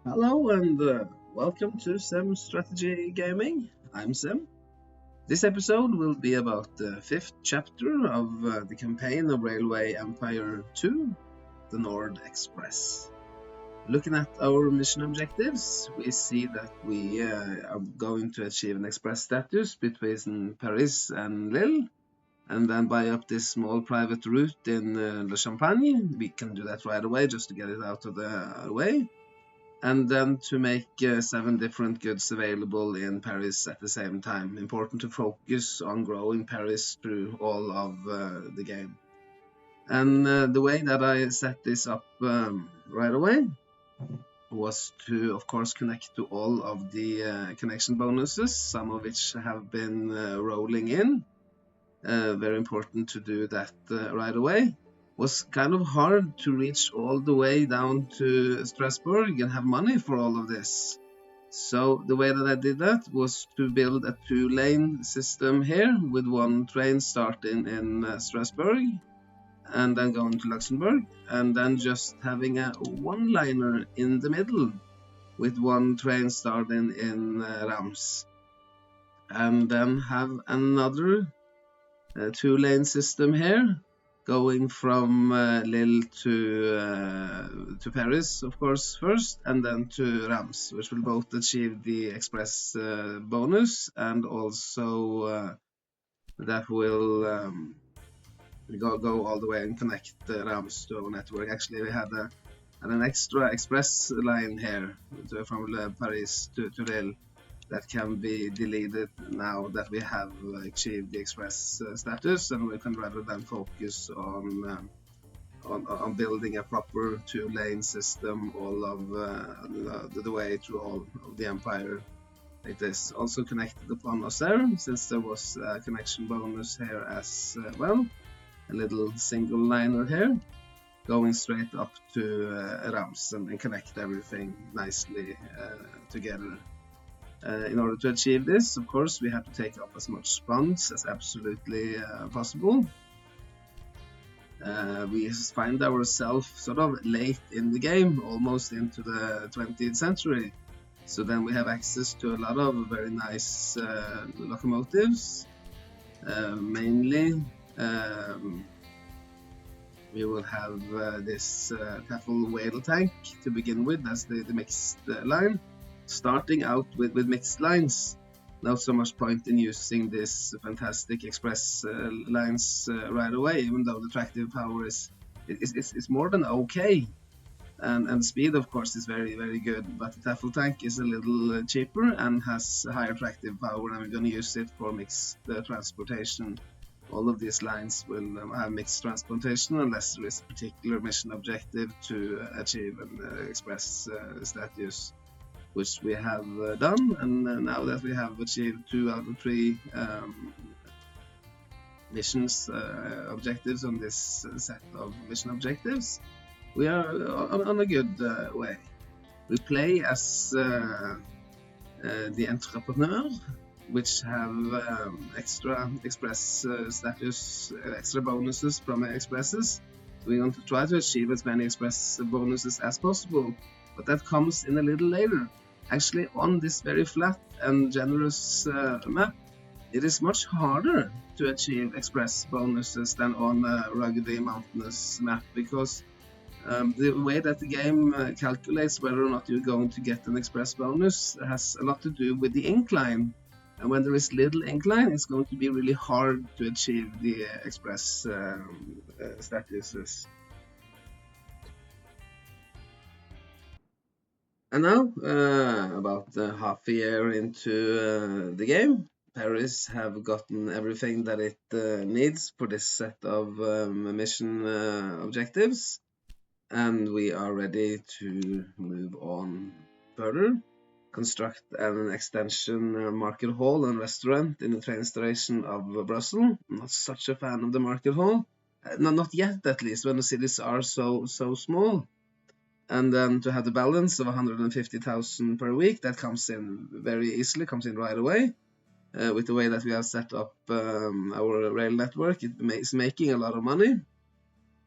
Hello and welcome to Sim Strategy Gaming. I'm Sim. This episode will be about the fifth chapter of the campaign of Railway Empire 2, the Nord Express. Looking at our mission objectives, we see that we are going to achieve an express status between Paris and Lille, and then buy up this small private route in Le Champagne. We can do that right away just to get it out of the way. And then to make 7 different goods available in Paris at the same time. Important to focus on growing Paris through all of the game. And the way that I set this up right away was to, of course, connect to all of the connection bonuses, some of which have been rolling in. Very important to do that right away. Was kind of hard to reach all the way down to Strasbourg and have money for all of this. So the way that I did that was to build a 2-lane system here with one train starting in Strasbourg and then going to Luxembourg, and then just having a one-liner in the middle with one train starting in Reims, and then have another 2-lane system here going from Lille to Paris, of course, first, and then to Reims, which will both achieve the express bonus, and also that will go all the way and connect Reims to our network. Actually, we had an extra express line here from Paris to Lille that can be deleted now that we have achieved the express status, and we can rather than focus on building a proper 2-lane system all of the way through all of the empire like this. Also connected upon Auxerre, since there was a connection bonus here as well, a little single liner here going straight up to Reims and connect everything nicely together. In order to achieve this, of course, we have to take up as much funds as absolutely possible. We find ourselves sort of late in the game, almost into the 20th century. So then we have access to a lot of very nice locomotives. Mainly, we will have this Taffel whale tank to begin with. That's the mixed line. Starting out with mixed lines, not so much point in using this fantastic express lines right away, even though the tractive power is more than okay, and speed, of course, is very, very good. But the Taffel tank is a little cheaper and has higher tractive power, and we're going to use it for mixed transportation. All of these lines will have mixed transportation unless there is a particular mission objective to achieve an express status, which we have done. And now that we have achieved 2 out of 3 missions objectives on this set of mission objectives, we are on a good way. We play as the entrepreneur, which have extra express status, extra bonuses from expresses. We're going to try to achieve as many express bonuses as possible, but that comes in a little later. Actually, on this very flat and generous map, it is much harder to achieve express bonuses than on a ruggedly mountainous map, because the way that the game calculates whether or not you're going to get an express bonus has a lot to do with the incline. And when there is little incline, it's going to be really hard to achieve the express statuses. And now, about half a year into the game, Paris have gotten everything that it needs for this set of mission objectives, and we are ready to move on further. Construct an extension market hall and restaurant in the train station of Brussels. I'm not such a fan of the market hall, not yet at least, when the cities are so small. And then to have the balance of 150,000 per week, that comes in very easily, comes in right away. With the way that we have set up our rail network, it is making a lot of money.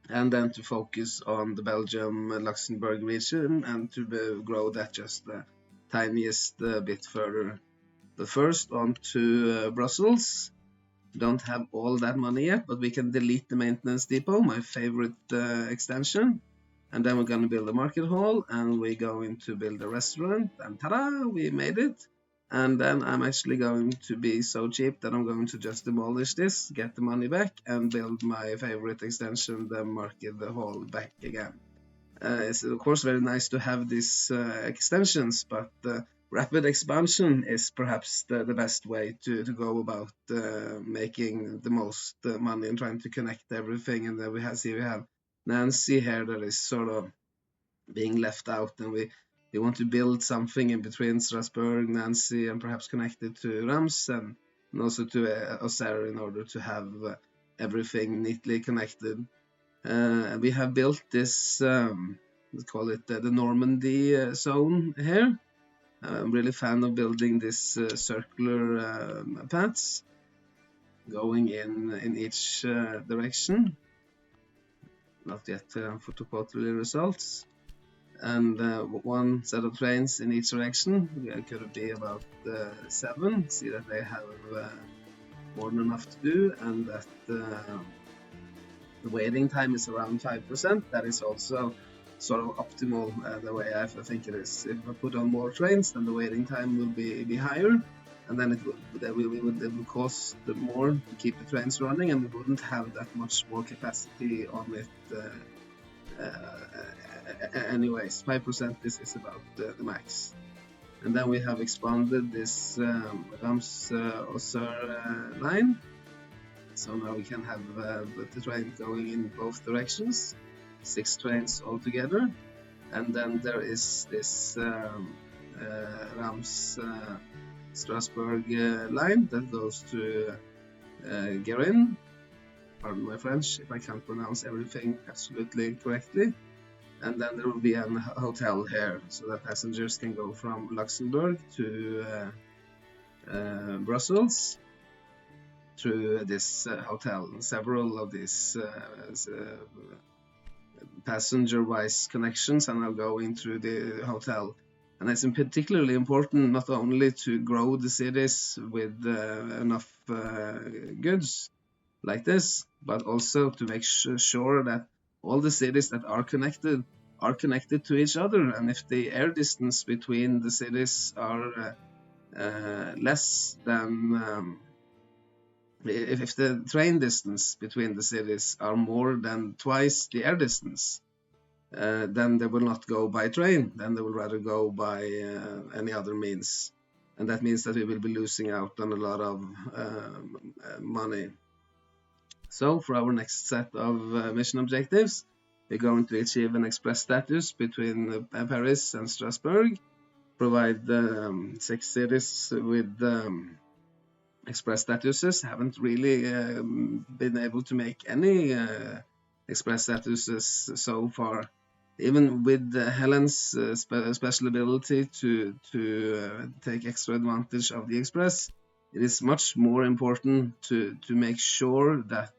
and then to focus on the Belgium Luxembourg region and to grow that just the tiniest bit further. But first on to Brussels. Don't have all that money yet, but we can delete the maintenance depot, my favorite extension. And then we're going to build a market hall, and we're going to build a restaurant, and ta-da, we made it. And then I'm actually going to be so cheap that I'm going to just demolish this, get the money back, and build my favorite extension, the market hall, back again. It's of course very nice to have these extensions, but rapid expansion is perhaps the best way to go about making the most money and trying to connect everything. And then we have Nancy here that is sort of being left out, and we want to build something in between Strasbourg, Nancy, and perhaps connected to Rams and also to Auxerre in order to have everything neatly connected. We have built this, let's call it the Normandy zone here. I'm really fan of building this circular paths going in each direction. Not yet photo quarterly results. And one set of trains in each direction. Could be about 7. See that they have more than enough to do, and that the waiting time is around 5%. That is also sort of optimal the way I think it is. If I put on more trains, then the waiting time will be higher, and then it will cost more to keep the trains running, and we wouldn't have that much more capacity on it. Anyways, 5% is about the max. And then we have expanded this Rams-Auxerre line. So now we can have the train going in both directions, 6 trains altogether. And then there is this Rams-Strasbourg line that goes to Guérin. Pardon my French if I can't pronounce everything absolutely correctly. And then there will be a hotel here, so that passengers can go from Luxembourg to Brussels through this hotel. Several of these passenger-wise connections and are going through the hotel. And it's particularly important not only to grow the cities with enough goods like this, but also to make sure that all the cities that are connected to each other. And if the air distance between the cities are less than if the train distance between the cities are more than twice the air distance, then they will not go by train, then they will rather go by any other means. And that means that we will be losing out on a lot of money. So for our next set of mission objectives, we're going to achieve an express status between Paris and Strasbourg, provide 6 cities with express statuses. Haven't really been able to make any express statuses so far. Even with Helen's special ability to take extra advantage of the express, it is much more important to make sure that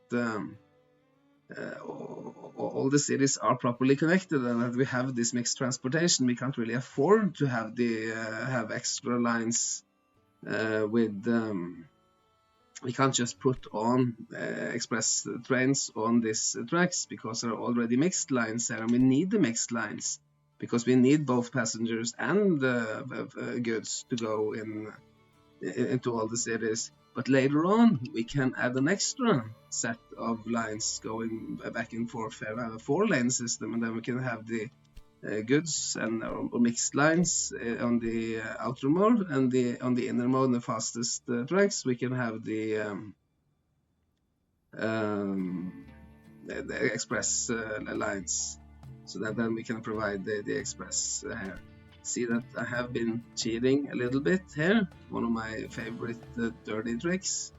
all the cities are properly connected and that we have this mixed transportation. We can't really afford to have have extra lines with. We can't just put on express trains on these tracks because there are already mixed lines there, and we need the mixed lines because we need both passengers and goods to go into all the cities. But later on, we can add an extra set of lines going back and forth. We have a 4-lane system, and then we can have the goods and or mixed lines on the outer mode, and on the inner mode, the fastest tracks, we can have the express lines, so that then we can provide the express here. See that I have been cheating a little bit here. One of my favorite dirty tricks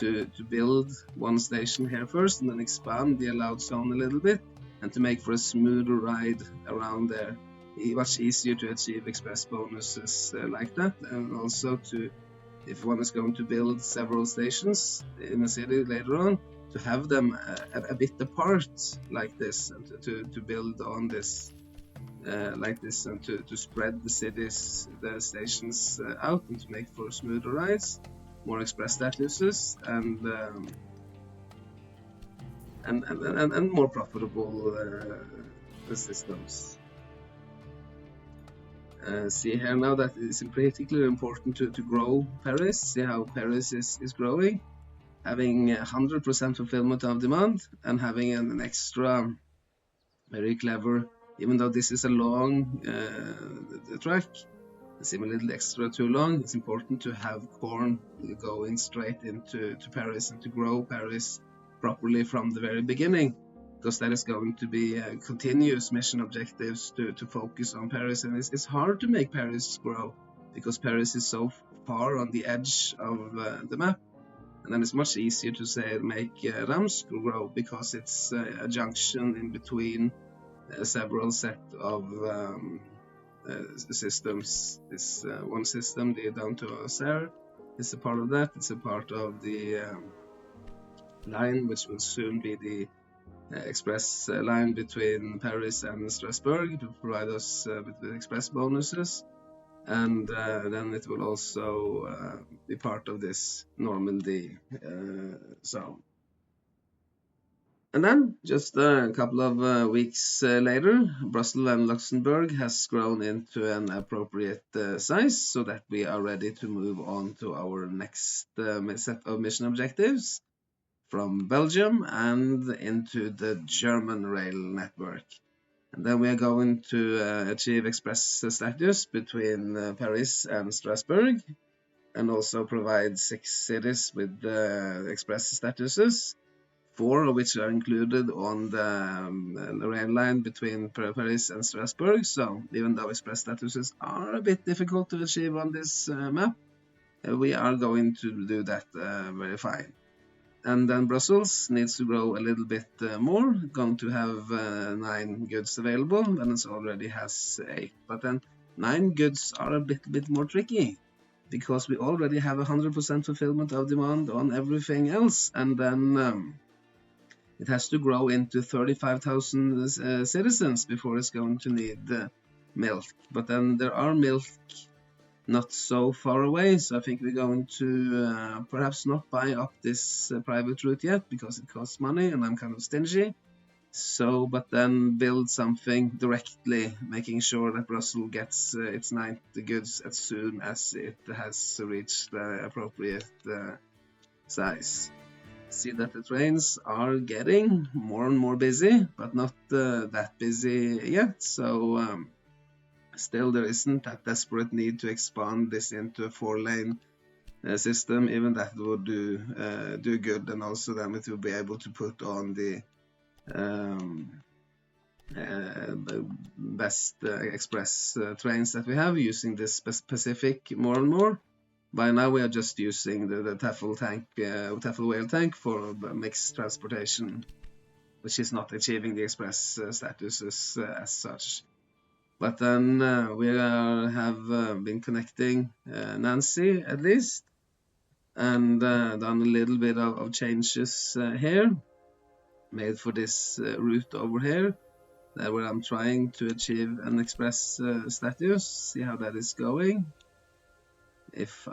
to build one station here first and then expand the allowed zone a little bit, and to make for a smoother ride around there. Much easier to achieve express bonuses like that, and also to, if one is going to build several stations in a city later on, to have them a bit apart like this, and to build on this like this, and to spread the cities, the stations out, and to make for smoother rides, more express statuses, and more profitable systems. See here now that it's particularly important to grow Paris. See how Paris is growing, having 100% fulfillment of demand, and having an extra very clever, even though this is a long track, it seems a little extra too long. It's important to have corn going straight into Paris, and to grow Paris properly from the very beginning, because that is going to be continuous mission objectives to focus on Paris. And it's hard to make Paris grow, because Paris is so far on the edge of the map. And then it's much easier to say make Rams grow, because it's a junction in between several set of systems. This one system, the down to Auxerre, is a part of that. It's a part of the line, which will soon be the express line between Paris and Strasbourg, to provide us with the express bonuses. And then it will also be part of this Normandy zone. And then, just a couple of weeks later, Brussels and Luxembourg has grown into an appropriate size, so that we are ready to move on to our next set of mission objectives from Belgium and into the German rail network. And then we are going to achieve express status between Paris and Strasbourg, and also provide 6 cities with express statuses, 4 of which are included on the rail line between Paris and Strasbourg. So even though express statuses are a bit difficult to achieve on this map, we are going to do that very fine. And then Brussels needs to grow a little bit more, going to have 9 goods available, and it already has 8. But then 9 goods are a bit more tricky, because we already have 100% fulfillment of demand on everything else, and then it has to grow into 35,000 citizens before it's going to need milk. But then there are milk not so far away, so I think we're going to perhaps not buy up this private route yet, because it costs money and I'm kind of stingy. So, but then build something directly, making sure that Brussels gets its 90 goods as soon as it has reached the appropriate size. See that the trains are getting more and more busy, but not that busy yet. So still there isn't that desperate need to expand this into a 4-lane system. Even that would do good, and also then it will be able to put on the best express trains that we have, using this Pacific more and more. By now we are just using the Tafel whale tank for mixed transportation, which is not achieving the express statuses as such. But then we have been connecting Nancy at least, and done a little bit of changes here, made for this route over here, where I'm trying to achieve an express status. See how that is going. If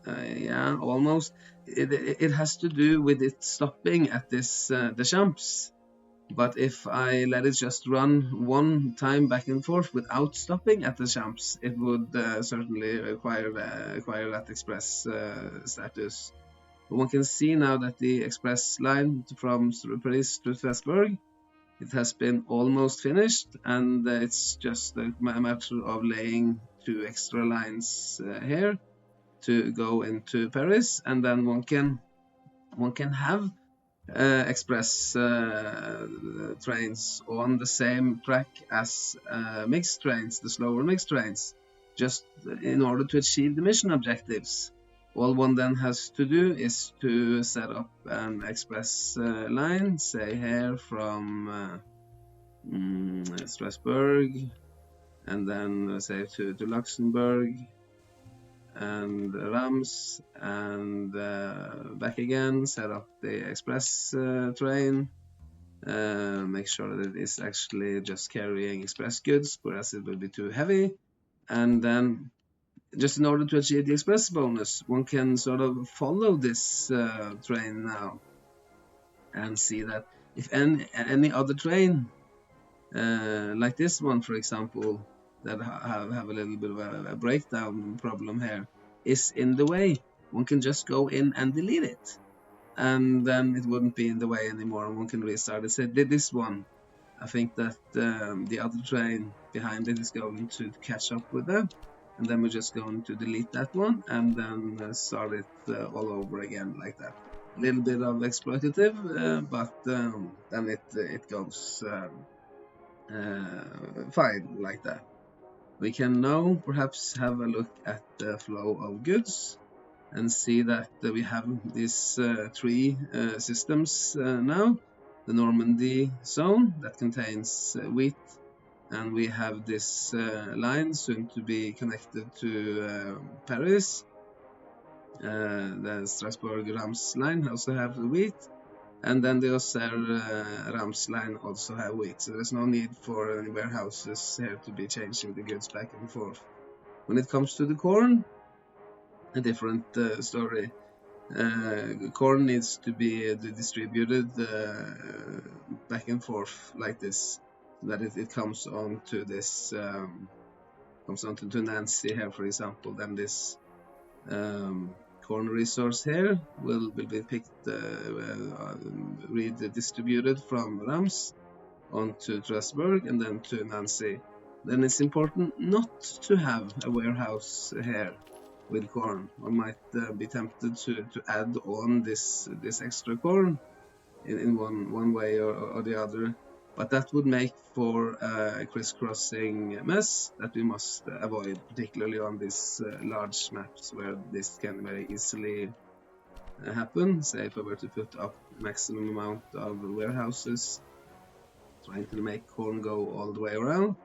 yeah, almost. It has to do with it stopping at this the jumps. But if I let it just run one time back and forth without stopping at the jumps, it would certainly require that express status. But one can see now that the express line from Paris to Strasbourg, it has been almost finished, and it's just a matter of laying 2 extra lines here to go into Paris, and then one can have express trains on the same track as mixed trains, the slower mixed trains, just in order to achieve the mission objectives. All one then has to do is to set up an express line, say here from Strasbourg, and then say to Luxembourg, and Rams and back again, set up the express train, make sure that it is actually just carrying express goods, whereas it will be too heavy. And then just in order to achieve the express bonus, one can sort of follow this train now and see that if any other train, like this one, for example, that have a little bit of a breakdown problem here, is in the way, one can just go in and delete it. And then it wouldn't be in the way anymore, and one can restart it. Say, this one, I think that the other train behind it is going to catch up with them, and then we're just going to delete that one and then start it all over again like that. A little bit of exploitative, but then it goes fine like that. We can now perhaps have a look at the flow of goods and see that we have these three systems now. The Normandy zone that contains wheat, and we have this line soon to be connected to Paris. The Strasbourg-Rams line also have wheat, and then the Auxerre-Rams line also have wheat. So there's no need for any warehouses here to be changing the goods back and forth. When it comes to the corn, a different story. Corn needs to be distributed back and forth like this, so that it comes on to this comes on to Nancy here, for example. Then this corn resource here will be picked, redistributed from Rams onto Strasbourg and then to Nancy. Then it's important not to have a warehouse here with corn. One might be tempted to add on this extra corn in one way or the other, but that would make for a crisscrossing mess that we must avoid, particularly on these large maps where this can very easily happen. Say if I were to put up maximum amount of warehouses trying to make corn go all the way around,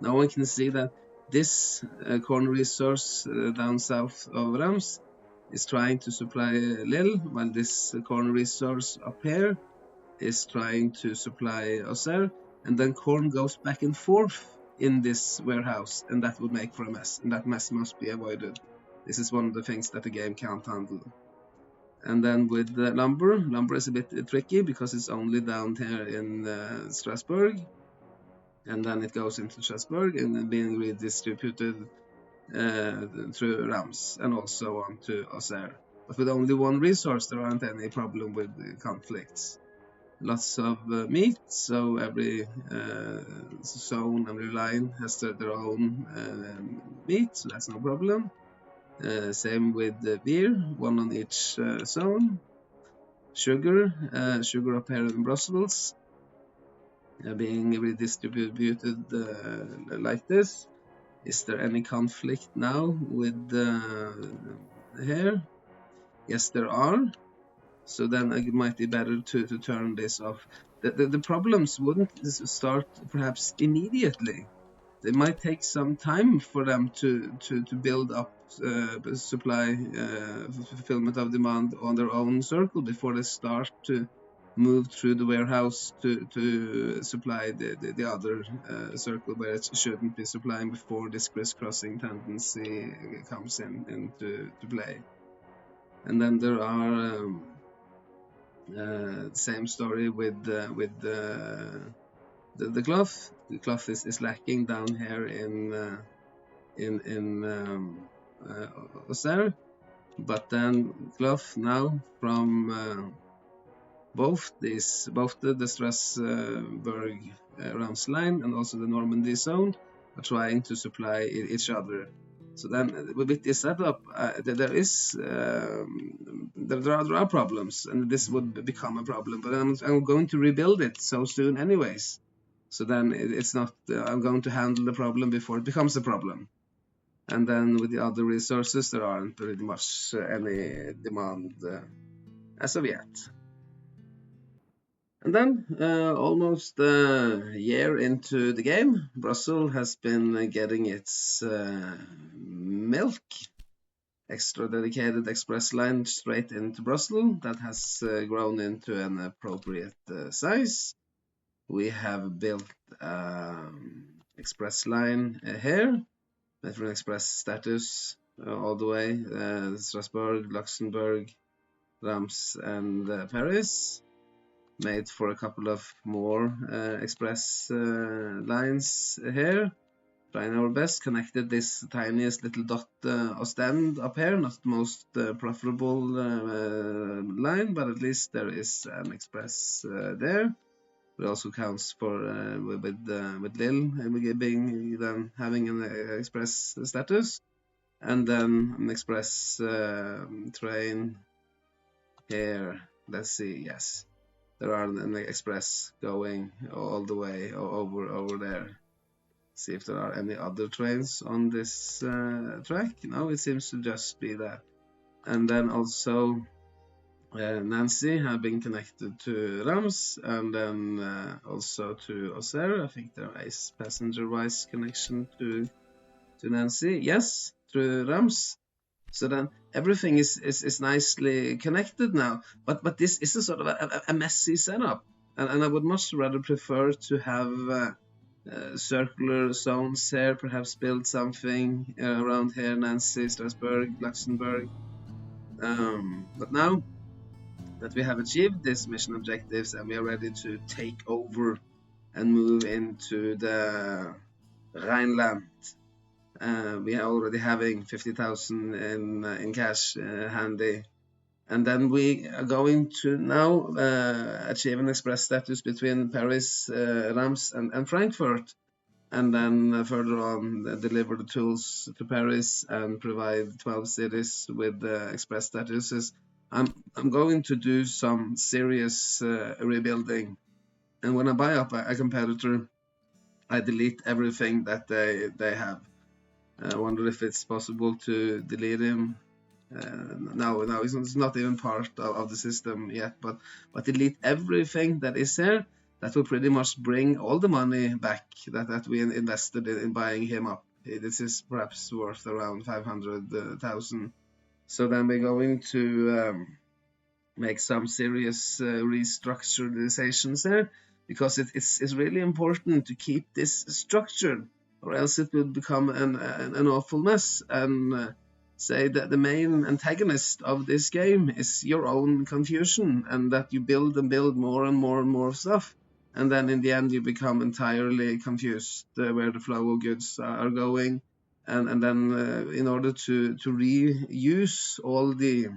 now one can see that this corn resource down south of Rams is trying to supply Lille, while this corn resource up here is trying to supply Auxerre, and then corn goes back and forth in this warehouse, and that would make for a mess, and that mess must be avoided. This is one of the things that the game can't handle. And then with lumber is a bit tricky because it's only down here in Strasbourg, and then it goes into Strasbourg and then being redistributed through Rams and also on to Auxerre. But with only one resource, there aren't any problem with conflicts. Lots of meat, so every zone, every line has their own meat, so that's no problem. Same with the beer, one on each zone. Sugar up here in Brussels, being redistributed like this. Is there any conflict now with here? Yes, there are. So then it might be better to turn this off. The problems wouldn't start perhaps immediately. They might take some time for them to build up supply, fulfillment of demand on their own circle before they start to move through the warehouse to supply the other circle where it shouldn't be supplying before this crisscrossing tendency comes into play. And then there are same story with the cloth. The cloth is lacking down here in Auxerre, but then cloth now from both the Strasbourg Rams line and also the Normandy zone are trying to supply each other. So then with this setup, there are problems, and this would become a problem. But I'm going to rebuild it so soon, anyways. So then it's not. I'm going to handle the problem before it becomes a problem. And then with the other resources, there aren't pretty much any demand as of yet. And then, almost a year into the game, Brussels has been getting its milk. extra dedicated express line straight into Brussels that has grown into an appropriate size. We have built express line here, Metro Express status all the way, Strasbourg, Luxembourg, Reims, and Paris. Made for a couple of more express lines here. Trying our best, connected this tiniest little dot Ostend up here, not the most profitable line, but at least there is an express there. It also counts for with Lille being then having an express status, and then an express train here. Let's see, yes, there are an express going all the way over there. See if there are any other trains on this track. No, it seems to just be that. And then also Nancy have been connected to Reims, and then also to Auxerre. I think there is passenger-wise connection to Nancy. Yes, through Reims. So then everything is nicely connected now. But this is a sort of a messy setup, and I would much rather prefer to have circular zones here, perhaps build something around here, Nancy, Strasbourg, Luxembourg. But now that we have achieved these mission objectives and we are ready to take over and move into the Rhineland, we are already having 50,000 in cash handy. And then we are going to now achieve an express status between Paris, Reims, and Frankfurt, and then further on deliver the tools to Paris and provide 12 cities with express statuses. I'm going to do some serious rebuilding, and when I buy up a competitor, I delete everything that they have. I wonder if it's possible to delete him. No, it's not even part of the system yet, but delete everything that is there. That will pretty much bring all the money back that we invested in buying him up. This is perhaps worth around 500,000. So then we're going to make some serious restructuralizations there, because it's really important to keep this structured, or else it will become an awful mess. And say that the main antagonist of this game is your own confusion, and that you build and build more and more and more stuff, and then in the end you become entirely confused where the flow of goods are going, and then in order to reuse all the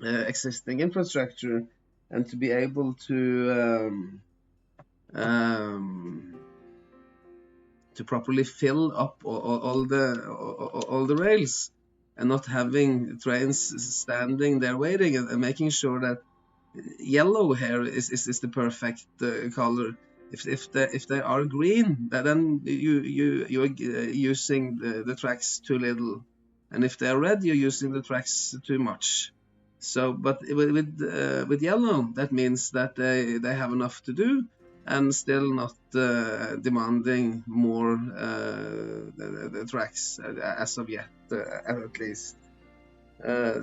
existing infrastructure and to be able to properly fill up all the rails, and not having trains standing there waiting, and making sure that yellow here is the perfect color. If they are green, then you're using the tracks too little, and if they are red, you're using the tracks too much. So, but with yellow, that means that they have enough to do, and still not demanding more the tracks as of yet, at least.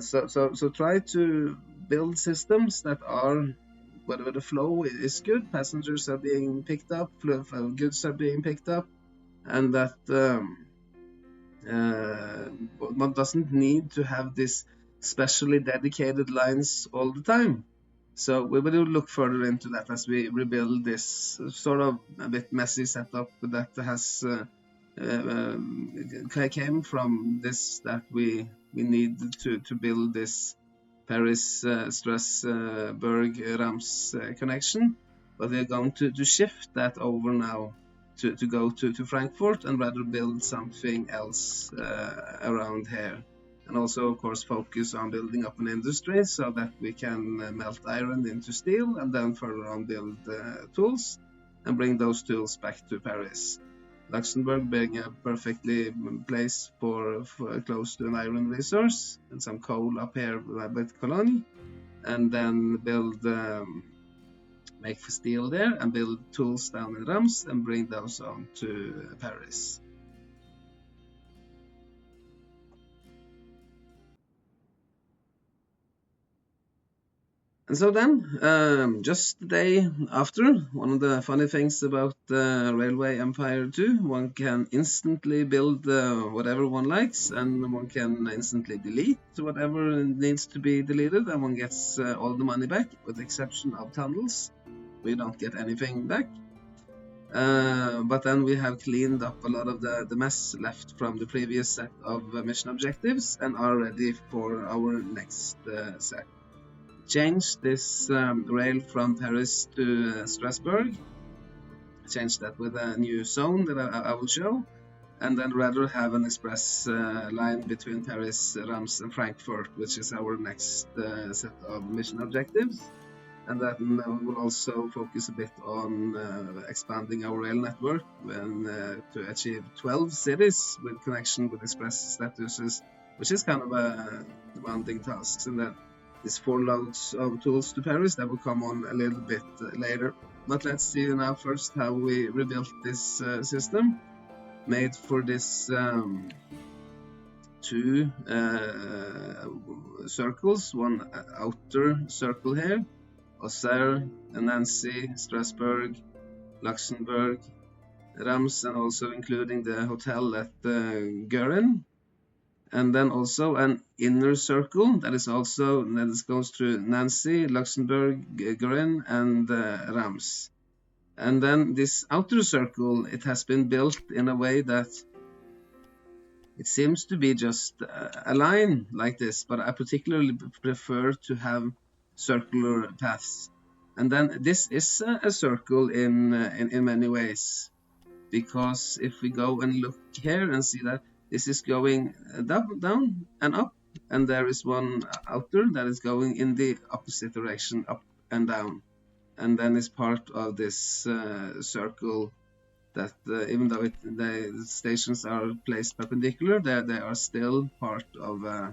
So try to build systems that are where the flow is good, passengers are being picked up, goods are being picked up, and that one doesn't need to have this specially dedicated lines all the time. So we will look further into that as we rebuild this sort of a bit messy setup that has came from this, that we need to build this Paris, Strasbourg, Reims connection. But we are going to shift that over now to go to Frankfurt, and rather build something else around here. And also, of course, focus on building up an industry so that we can melt iron into steel, and then further on build tools and bring those tools back to Paris. Luxembourg being a perfectly place for close to an iron resource, and some coal up here with Cologne, and then build make steel there and build tools down in Reims and bring those on to Paris. And so then, just the day after, one of the funny things about Railway Empire 2, one can instantly build whatever one likes, and one can instantly delete whatever needs to be deleted, and one gets all the money back, with the exception of tunnels. We don't get anything back. But then we have cleaned up a lot of the mess left from the previous set of mission objectives and are ready for our next set. Change this rail from Paris to Strasbourg. Change that with a new zone that I will show. And then rather have an express line between Paris, Reims and Frankfurt, which is our next set of mission objectives. And then we will also focus a bit on expanding our rail network to achieve 12 cities with connection with express statuses, which is kind of a demanding task. And then these 4 loads of tools to Paris that will come on a little bit later. But let's see now first how we rebuilt this system. Made for this 2 circles, one outer circle here. Auxerre, Nancy, Strasbourg, Luxembourg, Reims, and also including the hotel at Gören. And then also an inner circle that goes through Nancy, Luxembourg, Gören, and Reims. And then this outer circle, it has been built in a way that it seems to be just a line like this, but I particularly prefer to have circular paths. And then this is a circle in many ways, because if we go and look here and see that this is going down and up, and there is one outer that is going in the opposite direction, up and down, and then it's part of this circle that even though the stations are placed perpendicular, they are still part of a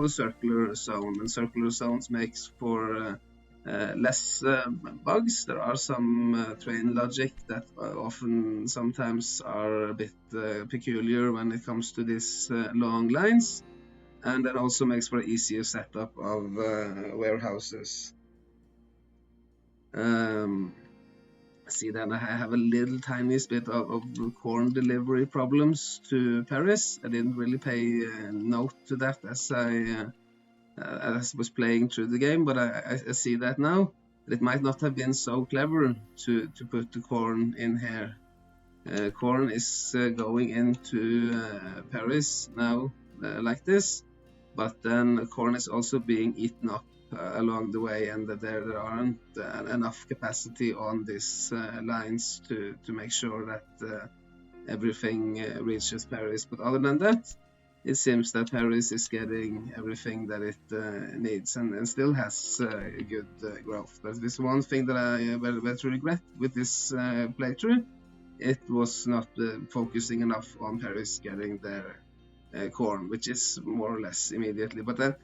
circular zone, and circular zones makes for less bugs. There are some train logic that sometimes are a bit peculiar when it comes to these long lines, and that also makes for easier setup of warehouses. See that I have a little tiny bit of corn delivery problems to Paris. I didn't really pay note to that as I was playing through the game, but I see that now. It might not have been so clever to put the corn in here. Corn is going into Paris now like this, but then corn is also being eaten up along the way, and that there aren't enough capacity on these lines to make sure that everything reaches Paris. But other than that, it seems that Paris is getting everything that it needs and still has good growth. But this one thing that I very regret with this playthrough. It was not focusing enough on Paris getting their corn, which is more or less immediately. But then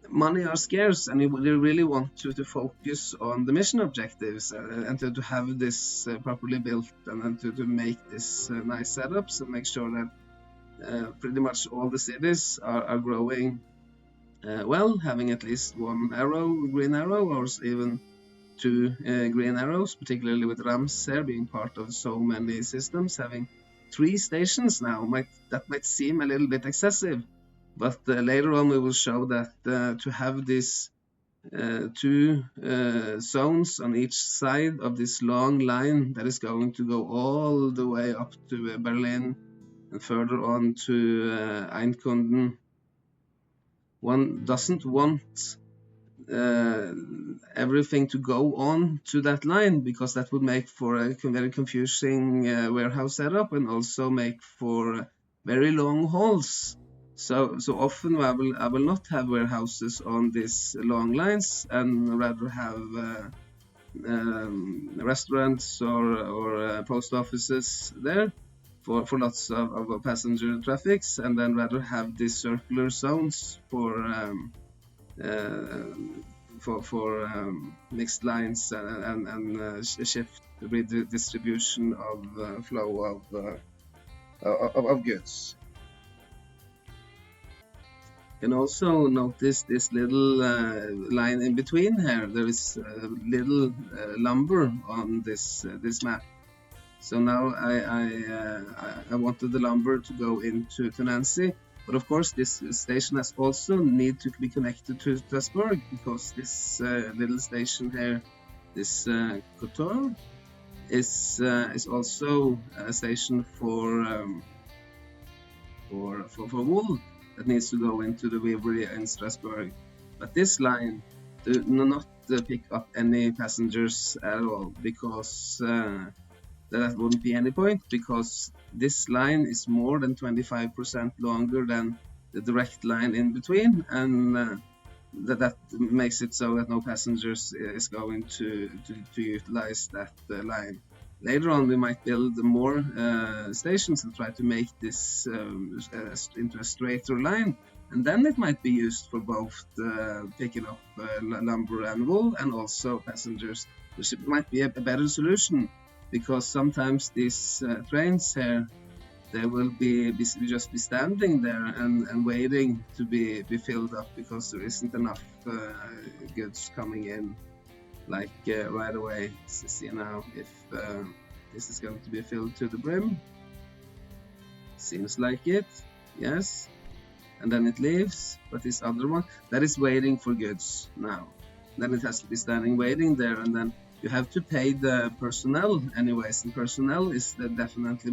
money are scarce, and you really want to focus on the mission objectives and to have this properly built, and to make this nice setups and make sure that pretty much all the cities are growing well, having at least one green arrow, or even 2 green arrows, particularly with Reims here being part of so many systems. Having 3 stations now that might seem a little bit excessive. But later on we will show that to have these 2 zones on each side of this long line that is going to go all the way up to Berlin and further on to Einkunden, one doesn't want everything to go on to that line, because that would make for a very confusing warehouse setup, and also make for very long hauls. So often I will not have warehouses on these long lines, and rather have restaurants or post offices there for lots of passenger traffics, and then rather have these circular zones for mixed lines and shift redistribution of flow of goods. You can also notice this little line in between here. There is little lumber on this map. So now I wanted the lumber to go into Nancy, but of course this station has also need to be connected to Strasbourg, because this little station here, this Couture, is also a station for wool that needs to go into the weavery in Strasbourg. But this line do not pick up any passengers at all, because that wouldn't be any point, because this line is more than 25% longer than the direct line in between, and that makes it so that no passengers is going to utilize that line. Later on, we might build more stations and try to make this into a straighter line, and then it might be used for both picking up lumber and wool and also passengers, which might be a better solution, because sometimes these trains here, they will just be standing there and waiting to be filled up, because there isn't enough goods coming in like right away. Let's see now if this is going to be filled to the brim. Seems like it, yes. And then it leaves, but this other one, that is waiting for goods now. Then it has to be standing waiting there, and then you have to pay the personnel anyways, and personnel is definitely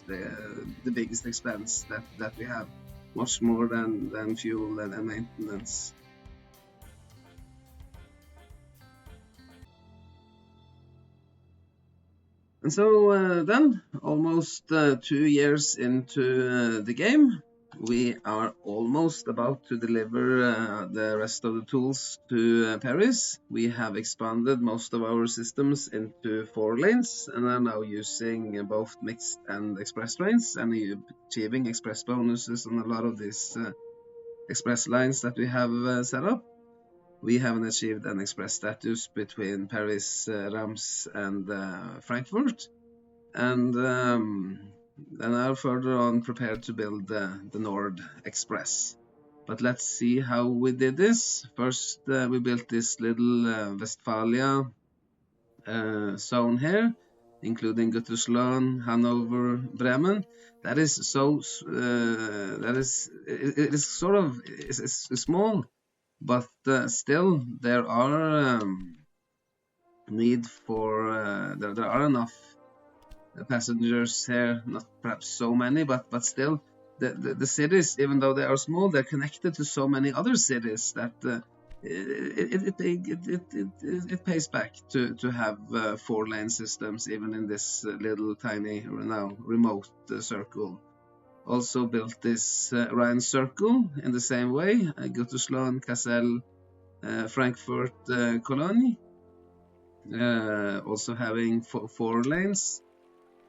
the biggest expense that we have, much more than fuel and maintenance. And so then, almost 2 years into the game, we are almost about to deliver the rest of the tools to Paris. We have expanded most of our systems into 4 lanes and are now using both mixed and express trains, and achieving express bonuses on a lot of these express lines that we have set up. We haven't achieved an express status between Paris, Reims and Frankfurt, and are further on prepared to build the Nord Express. But let's see how we did this. First, we built this little Westphalia zone here, including Gütersloh, Hanover, Bremen. That is so it is sort of it's small, but still there are need for there are enough passengers here, not perhaps so many, but still the cities, even though they are small, they're connected to so many other cities that it pays back to have 4-lane systems even in this little tiny now remote circle. Also built this Rhine circle in the same way, Gütersloh, Kassel, Frankfurt, Cologne, also having 4 lanes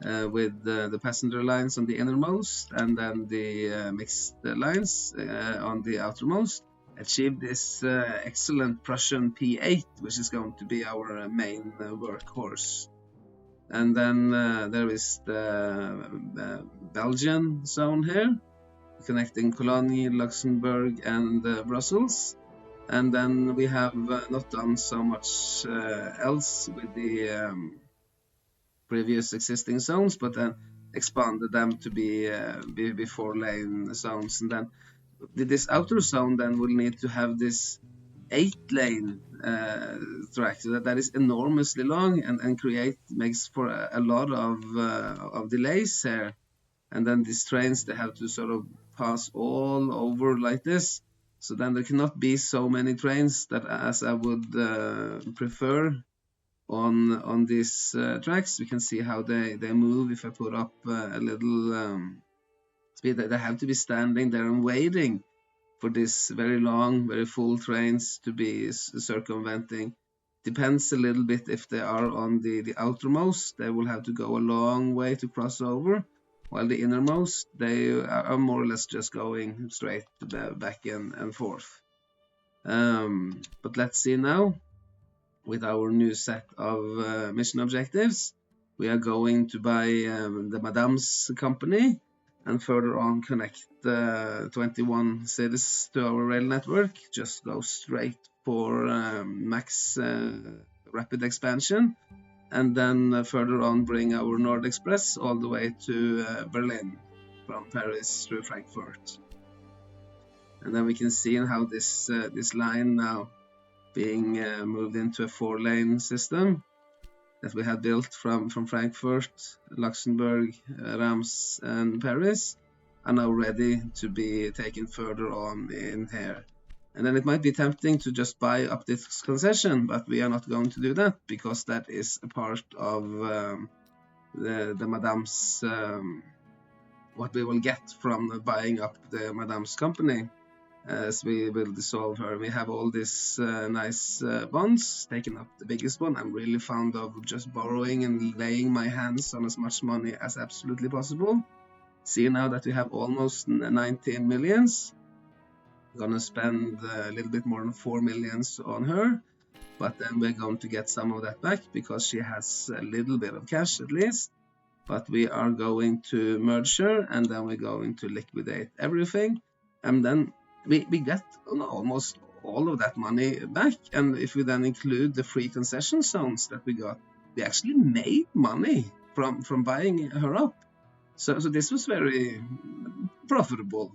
with the passenger lines on the innermost and then the mixed lines on the outermost. Achieved this excellent Prussian P8, which is going to be our main workhorse. And then there is the Belgian zone here, connecting Cologne, Luxembourg and Brussels. And then we have not done so much else with the previous existing zones, but then expanded them to be 4-lane zones. And then this outer zone then will need to have this 8-lane track, so that is enormously long and makes for a lot of delays here. And then these trains, they have to sort of pass all over like this. So then there cannot be so many trains that as I would prefer on these tracks. We can see how they move. If I put up a little speed, they have to be standing there and waiting for this very long, very full trains to be circumventing. Depends a little bit if they are on the outermost, they will have to go a long way to cross over, while the innermost, they are more or less just going straight back and forth. But let's see now, with our new set of mission objectives, we are going to buy the Madame's company, and further on connect 21 cities to our rail network. Just go straight for max rapid expansion, and then further on bring our Nord Express all the way to Berlin from Paris through Frankfurt. And then we can see how this line now being moved into a 4-lane system that we had built from Frankfurt, Luxembourg, Reims, and Paris, are now ready to be taken further on in here. And then it might be tempting to just buy up this concession, but we are not going to do that, because that is a part of the Madame's what we will get from buying up the Madame's company, as we will dissolve her. We have all these nice bonds, taking up the biggest one. I'm really fond of just borrowing and laying my hands on as much money as absolutely possible. See now that we have almost 19 millions. Gonna spend a little bit more than 4 millions on her, but then we're going to get some of that back because she has a little bit of cash at least. But we are going to merge her, and then we're going to liquidate everything, and then we get almost all of that money back. And if we then include the free concession zones that we got, we actually made money from buying her up. So this was very profitable.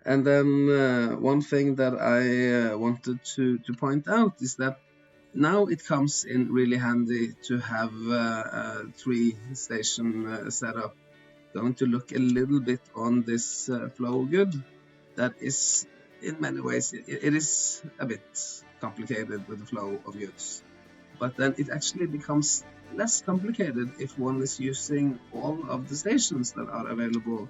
And then one thing that I wanted to point out is that now it comes in really handy to have a 3-station setup. Going to look a little bit on this flow good. That is, in many ways, it is a bit complicated with the flow of goods. But then it actually becomes less complicated if one is using all of the stations that are available.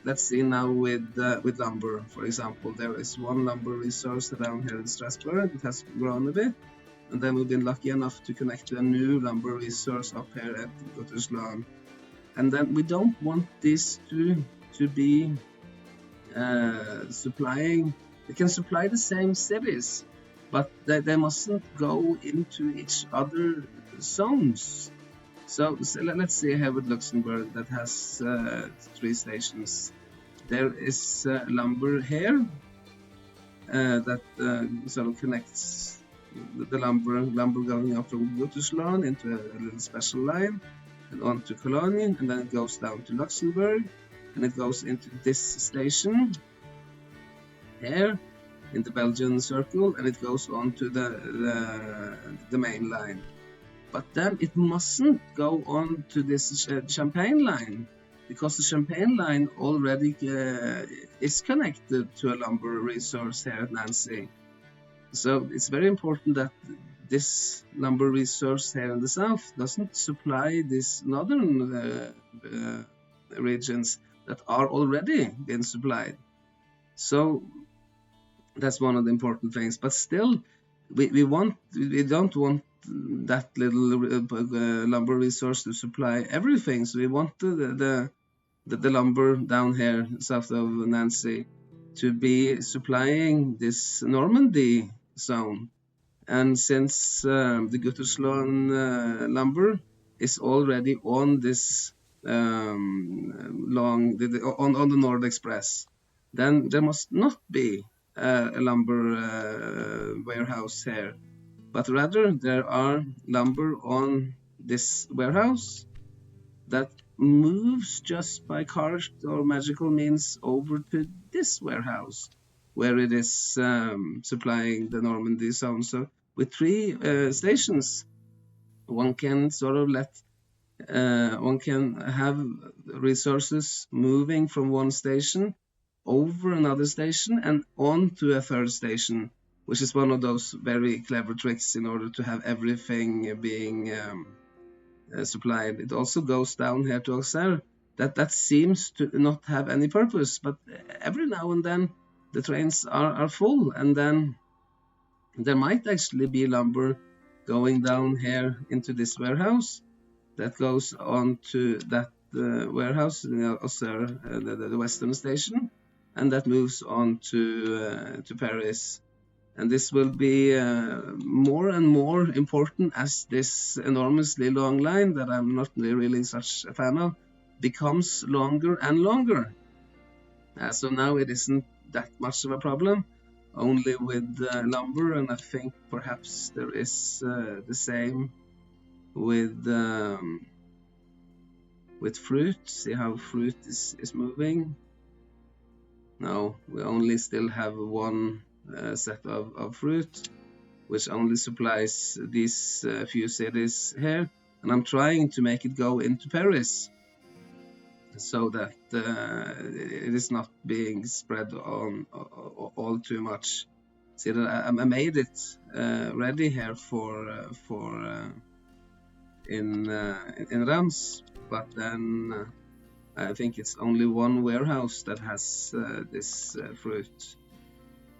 Let's see now with lumber, for example. There is one lumber resource down here in Strasbourg that has grown a bit. And then we've been lucky enough to connect to a new lumber resource up here at Gottersland. And then we don't want these to be supplying. They can supply the same cities, but they mustn't go into each other zones. So let's see here with Luxembourg that has 3 stations. There is lumber here that sort of connects the lumber going up from Gottersland into a little special line and on to Cologne, and then it goes down to Luxembourg, and it goes into this station here in the Belgian circle, and it goes on to the main line. But then it mustn't go on to this Champagne line, because the Champagne line already is connected to a lumber resource here at Nancy. So it's very important that this lumber resource here in the south doesn't supply these northern regions that are already been supplied. So that's one of the important things. But still, we don't want that little lumber resource to supply everything. So we want the lumber down here south of Nancy to be supplying this Normandy zone. And since the Guttersloh lumber is already on this on the Nord Express, then there must not be a lumber warehouse here, but rather there are lumber on this warehouse that moves just by cart or magical means over to this warehouse, where it is supplying the Normandy zone. So with 3 stations, one can sort of one can have resources moving from one station over another station and on to a 3rd station, which is one of those very clever tricks in order to have everything being supplied. It also goes down here to Auxerre. That seems to not have any purpose, but every now and then the trains are full, and then there might actually be lumber going down here into this warehouse that goes on to that warehouse in Auxerre, the western station, and that moves on to Paris. And this will be more and more important as this enormously long line that I'm not really such a fan of becomes longer and longer. So now it isn't that much of a problem, only with lumber, and I think perhaps there is the same with fruit. See how fruit is moving? No, we only still have one set of fruit, which only supplies these few cities here, and I'm trying to make it go into Paris so that it is not being spread on all too much. See that I made it ready here for in Rams, but then I think it's only one warehouse that has this fruit,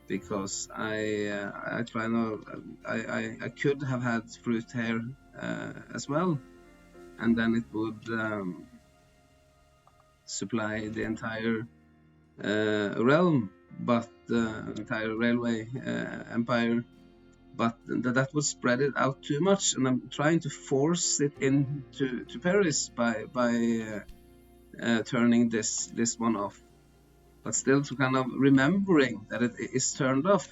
because I try now. I could have had fruit here as well, and then it would supply the entire realm, but the entire railway empire. But that would spread it out too much, and I'm trying to force it into Paris by turning this one off, but still to kind of remembering that it is turned off.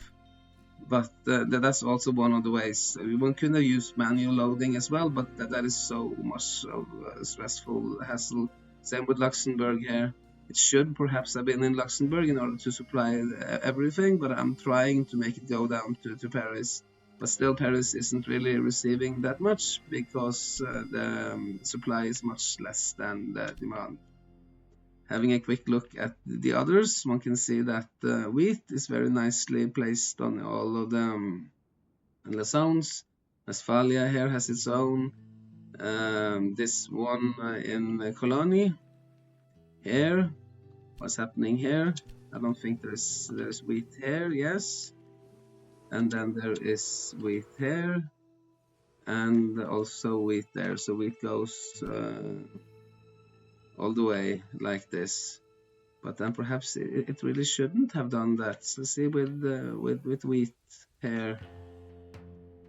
But that's also one of the ways. One could have used manual loading as well, but that is so much of a stressful hassle. Same with Luxembourg here. It should perhaps have been in Luxembourg in order to supply everything, but I'm trying to make it go down to Paris. But still, Paris isn't really receiving that much, because the supply is much less than the demand. Having a quick look at the others, one can see that wheat is very nicely placed on all of them. And the zones, Westphalia here has its own. This one in Colony here, what's happening here? I don't think there's wheat here. Yes, and then there is wheat here, and also wheat there. So wheat goes all the way like this, but then perhaps it really shouldn't have done that. So see with wheat here,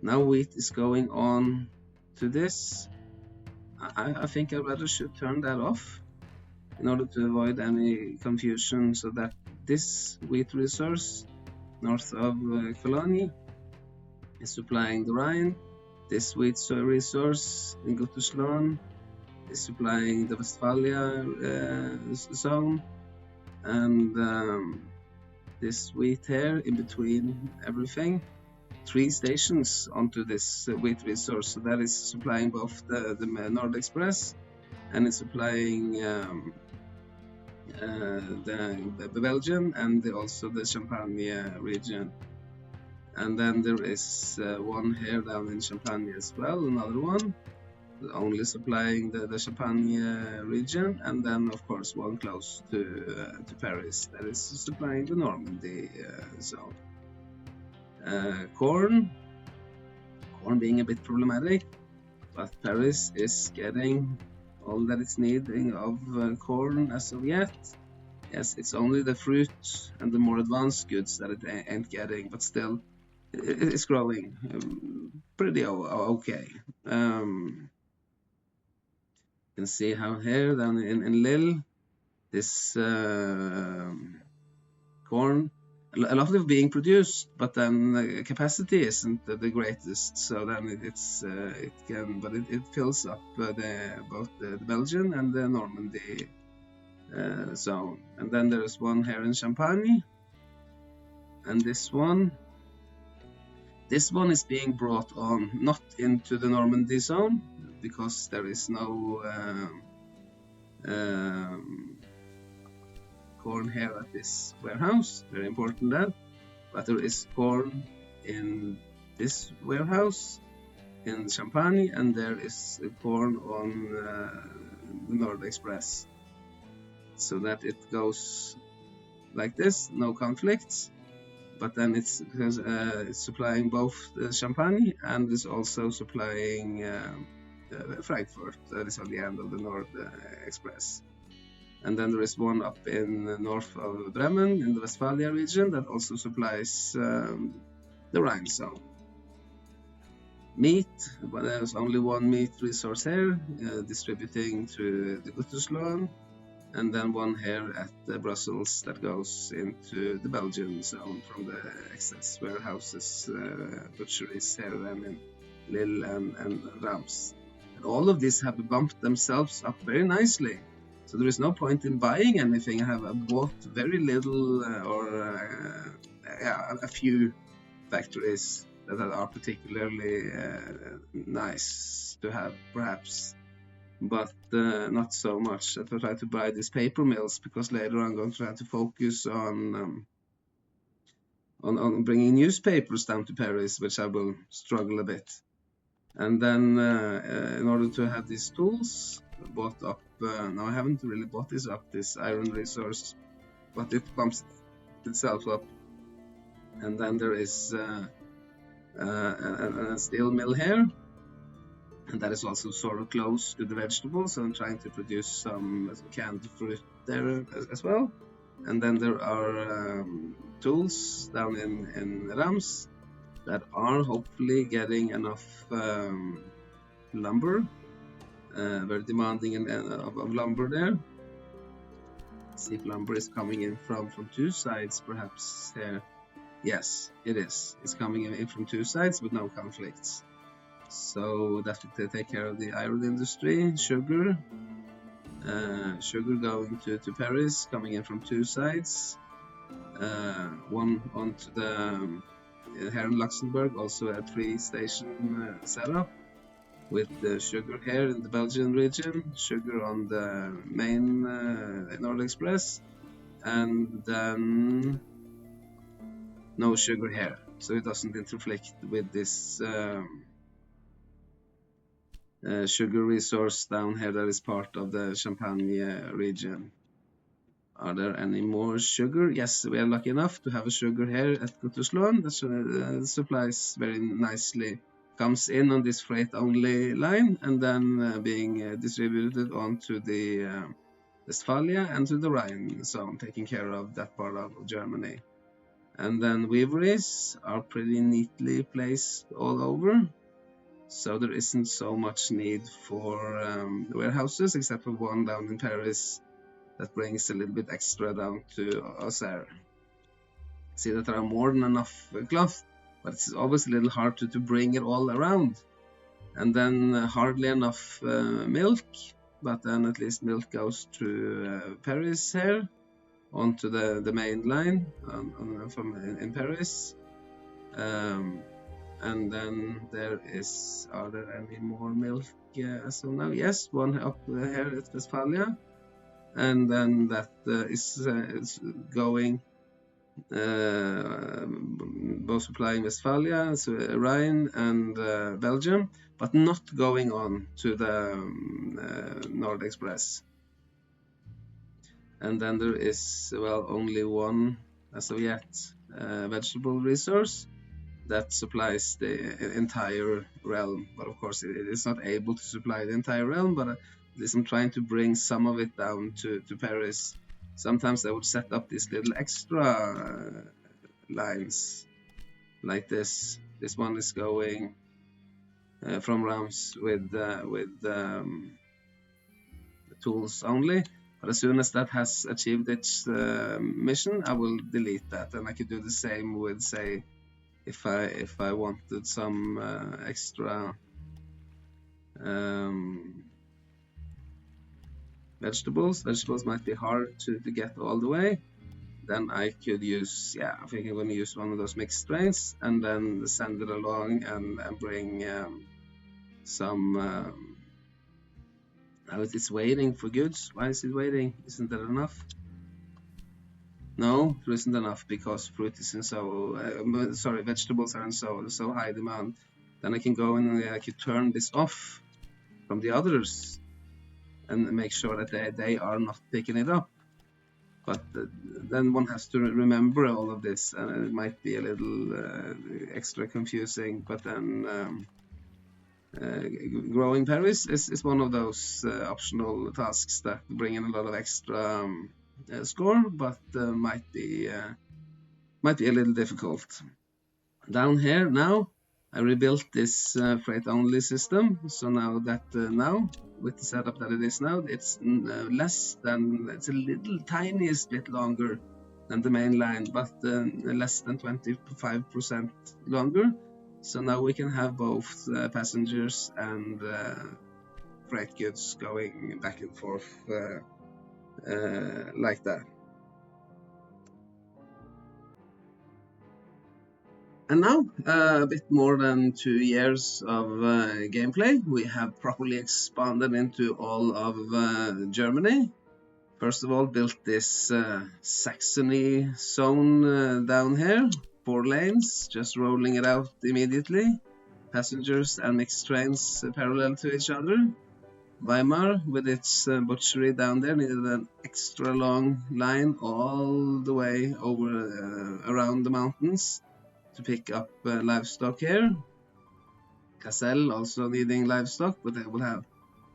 now wheat is going on to this. I think I rather should turn that off in order to avoid any confusion, so that this wheat resource north of Colony is supplying the Rhine. This wheat resource in Gotteslorn is supplying the Westphalia zone, and this wheat here in between everything, 3 stations onto this wheat resource. So that is supplying both the Nord Express, and it's supplying the Belgium and also the Champagne region. And then there is one here down in Champagne as well, another one only supplying the Champagne region, and then of course one close to Paris that is supplying the Normandy zone. Corn being a bit problematic, but Paris is getting all that it's needing of corn as of yet. Yes, it's only the fruit and the more advanced goods that it ain't getting, but still it's growing pretty okay. You can see how here down in Lille, this corn, a lot of being produced, but then capacity isn't the greatest. So then it fills up both the Belgian and the Normandy zone. And then there is one here in Champagne, and this one is being brought on not into the Normandy zone, because there is no corn here at this warehouse. Very important that. But there is corn in this warehouse in Champagne, and there is corn on the Nord Express, so that it goes like this, no conflicts. But then it's supplying both the Champagne and is also supplying Frankfurt. That is on the end of the Nord Express. And then there is one up in north of Bremen in the Westphalia region that also supplies the Rhine zone. meat, but there's only one meat resource here, distributing through the Guttersloon, and then one here at Brussels that goes into the Belgian zone from the excess warehouses, butcheries here and in Lille and Rams. And all of these have bumped themselves up very nicely. So there is no point in buying anything. I have bought very little a few factories that are particularly nice to have, perhaps, but not so much that I try to buy these paper mills, because later I'm going to try to focus on bringing newspapers down to Paris, which I will struggle a bit. And then in order to have these tools, bought up, no, I haven't really bought this iron resource, but it bumps itself up. And then there is a steel mill here, and that is also sort of close to the vegetables, so I'm trying to produce some canned fruit there as well. And then there are tools down in Rams that are hopefully getting enough lumber, very demanding of lumber there. Let's see if lumber is coming in from two sides, perhaps there. Yes, it is. It's coming in from two sides with no conflicts. So that will take care of the iron industry. Sugar going to Paris, coming in from two sides. One onto the here in Luxembourg, also a 3-station setup with the sugar here in the Belgian region, sugar on the main Nordic Express, and then no sugar here, so it doesn't interflict with this sugar resource down here that is part of the Champagne region. Are there any more sugar? Yes, we are lucky enough to have a sugar here at Guttersloon. The supplies very nicely, comes in on this freight-only line, and then being distributed onto the Westphalia and to the Rhine zone, taking care of that part of Germany. And then weaveries are pretty neatly placed all over, so there isn't so much need for warehouses, except for one down in Paris that brings a little bit extra down to Auxerre. See that there are more than enough cloth, but it's always a little hard to bring it all around. And then hardly enough milk, but then at least milk goes to Paris here, onto the main line in Paris. And then are there any more milk as of now? Yes, one up here at Westphalia. And then that is going both supplying Westphalia, so Rhine and Belgium, but not going on to the Nord Express. And then there is, well, only one as of yet vegetable resource that supplies the entire realm, but of course it is not able to supply the entire realm, but at least I'm trying to bring some of it down to Paris. Sometimes I would set up these little extra lines like this. This one is going from Rams with tools only, but as soon as that has achieved its mission, I will delete that, and I could do the same with, say, if I wanted some extra vegetables might be hard to get all the way, then I could use, I think I'm going to use one of those mixed strains and then send it along and bring some it's waiting for goods. Why is it waiting? Isn't that enough? No, there isn't enough, because fruit is in vegetables are in so high demand. Then I can go and I can turn this off from the others and make sure that they are not picking it up. But then one has to remember all of this, and it might be a little extra confusing. But then growing Paris is one of those optional tasks that bring in a lot of extra score, but might be a little difficult. Down here now, I rebuilt this freight-only system, so now now with the setup that it is now, it's it's a little tiniest bit longer than the main line, but less than 25% longer. So now we can have both passengers and freight goods going back and forth like that. And now, a bit more than 2 years of gameplay, we have properly expanded into all of Germany. First of all, built this Saxony zone down here, 4 lanes, just rolling it out immediately. Passengers and mixed trains parallel to each other. Weimar, with its butchery down there, needed an extra long line all the way over around the mountains to pick up livestock here. Cassel also needing livestock, but they will have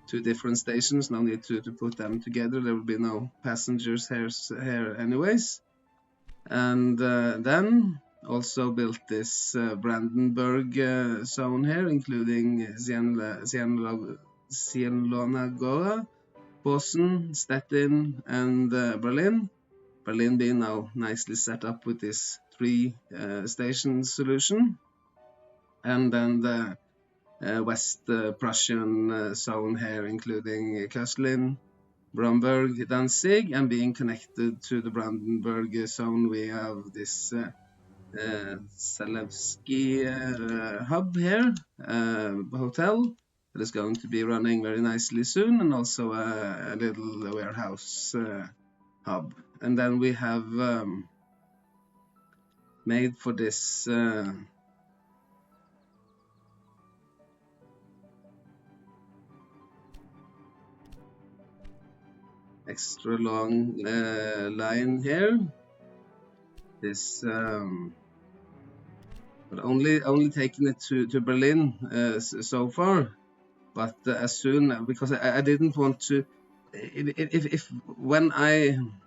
2 different stations, no need to put them together, there will be no passengers here anyways. And then also built this Brandenburg zone here, including Sienlonagoa, Bosen, Stettin, and Berlin. Berlin being now nicely set up with this 3 station solution. And then the West Prussian zone here, including Köslin, Bromberg, Danzig, and being connected to the Brandenburg zone, we have this Zalewski hub here, hotel that is going to be running very nicely soon, and also a little warehouse hub. And then we have made for this extra long line here. This but only taking it to Berlin so far. But as soon, because I didn't want to, if when one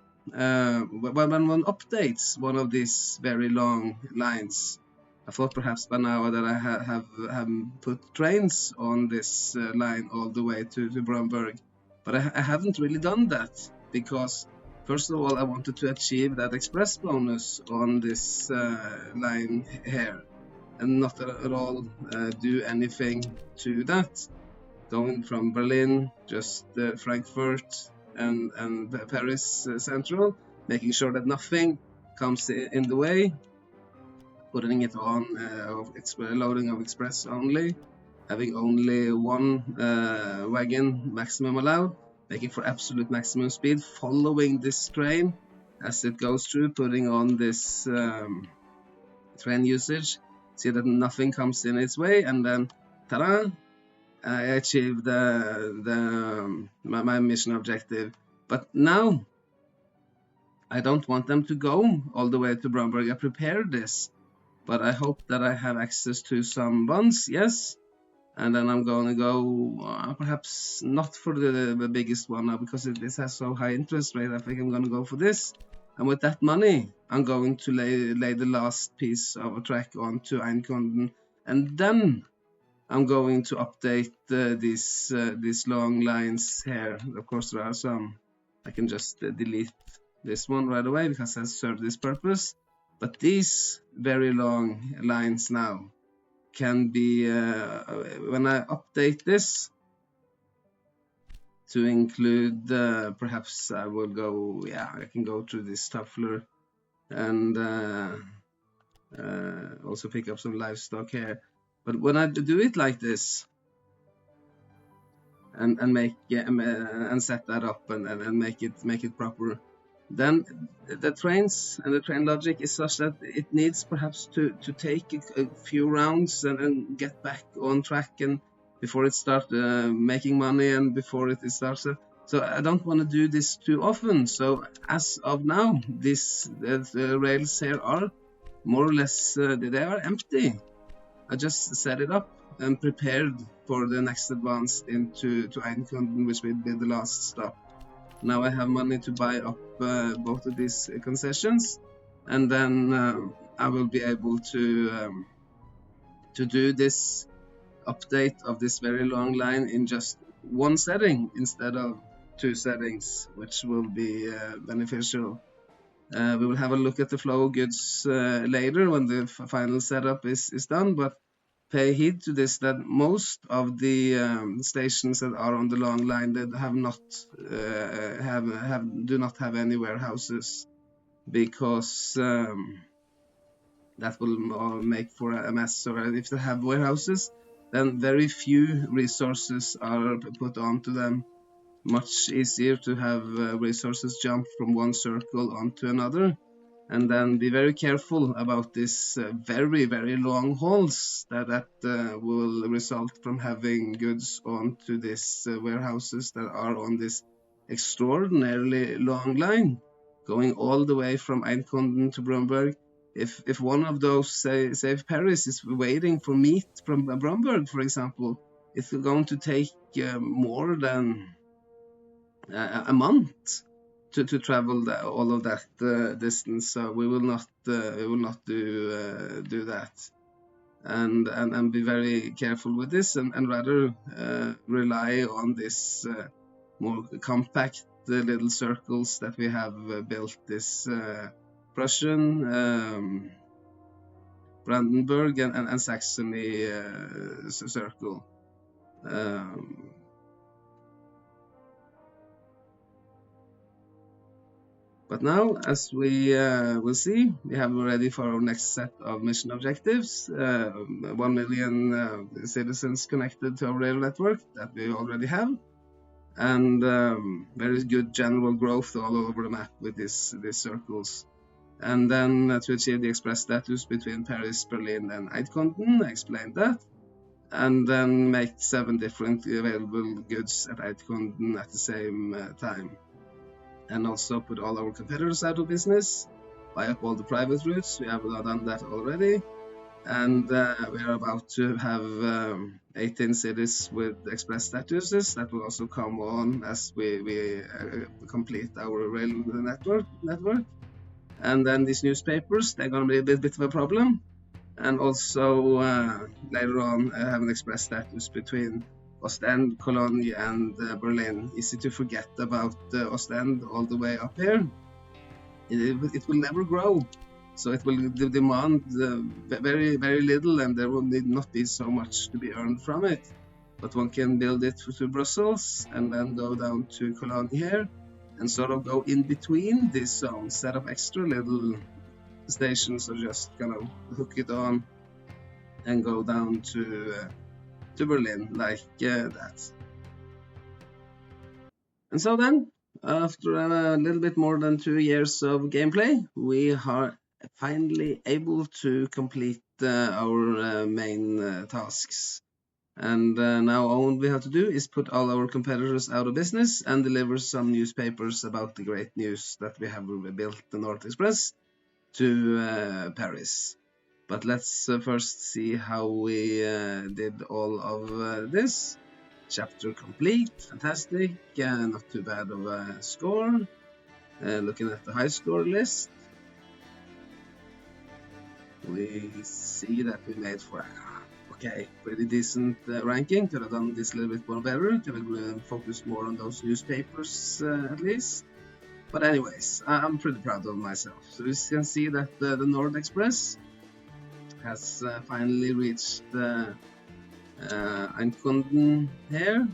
updates one of these very long lines, I thought perhaps by now that I have put trains on this line all the way to Bromberg, but I haven't really done that, because first of all I wanted to achieve that express bonus on this line here, and not at all do anything to that. Going from Berlin, just Frankfurt and Paris Central, making sure that nothing comes in the way, putting it on loading of express only, having only 1 wagon maximum allowed, making for absolute maximum speed, following this train as it goes through, putting on this train usage, see that nothing comes in its way, and then ta-da! I achieved my mission objective. But now I don't want them to go all the way to Bromberg. I prepared this, but I hope that I have access to some bonds, yes. And then I'm going to go perhaps not for the biggest one now, because this has so high interest rate. I think I'm going to go for this. And with that money, I'm going to lay the last piece of a track onto Einkunden, and then I'm going to update these long lines here. Of course, there are some. I can just delete this one right away because it has served this purpose. But these very long lines now can be, when I update this to include, perhaps I will go, I can go to this Toffler and also pick up some livestock here. But when I do it like this and make and set that up and make it proper, then the trains and the train logic is such that it needs perhaps to take a few rounds and get back on track, and before it starts making money and before it starts. So I don't want to do this too often. So as of now, the rails here are more or less they are empty. I just set it up and prepared for the next advance into Einkunden, which will be the last stop. Now I have money to buy up both of these concessions, and then I will be able to to do this update of this very long line in just one setting instead of 2 settings, which will be beneficial. We will have a look at the flow of goods later when the final setup is done, but pay heed to this, that most of the stations that are on the long line that have not do not have any warehouses, because that will make for a mess. So if they have warehouses, then very few resources are put onto them. Much easier to have resources jump from one circle onto another. And then be very careful about this very, very long hauls that will result from having goods onto these warehouses that are on this extraordinarily long line, going all the way from Eindhoven to Brandenburg. If one of those, say if Paris is waiting for meat from Brandenburg, for example, it's going to take more than a month to travel all of that distance. So we will not do that, and be very careful with this, and rather rely on this more compact little circles that we have built, this Prussian, Brandenburg and Saxony circle. But now, as we will see, we have ready for our next set of mission objectives. 1 million citizens connected to our rail network that we already have, and very good general growth all over the map with these circles. And then to achieve the express status between Paris, Berlin and Eindhoven, I explained that. And then make 7 different available goods at Eindhoven at the same time. And also put all our competitors out of business, buy up all the private routes. We have done that already. And we are about to have 18 cities with express statuses that will also come on as we complete our rail network. And then these newspapers, they're going to be a bit of a problem. And also later on have an express status between Ostend, Cologne and Berlin. Easy to forget about Ostend all the way up here. It will never grow, so it will demand very, very little, and there will not be so much to be earned from it. But one can build it to Brussels and then go down to Cologne here and sort of go in between these zones, set up extra little stations, or just kind of hook it on and go down to Berlin like that. And so then, after a little bit more than 2 years of gameplay, we are finally able to complete our main tasks. And now all we have to do is put all our competitors out of business and deliver some newspapers about the great news that we have built the North Express to Paris. But let's first see how we did all of this. Chapter complete, fantastic, not too bad of a score. Looking at the high score list, we see that we made for pretty decent ranking. Could have done this a little bit more better, could have focused more on those newspapers at least. But anyways, I'm pretty proud of myself. So you can see that the North Express has finally reached Eindhoven here,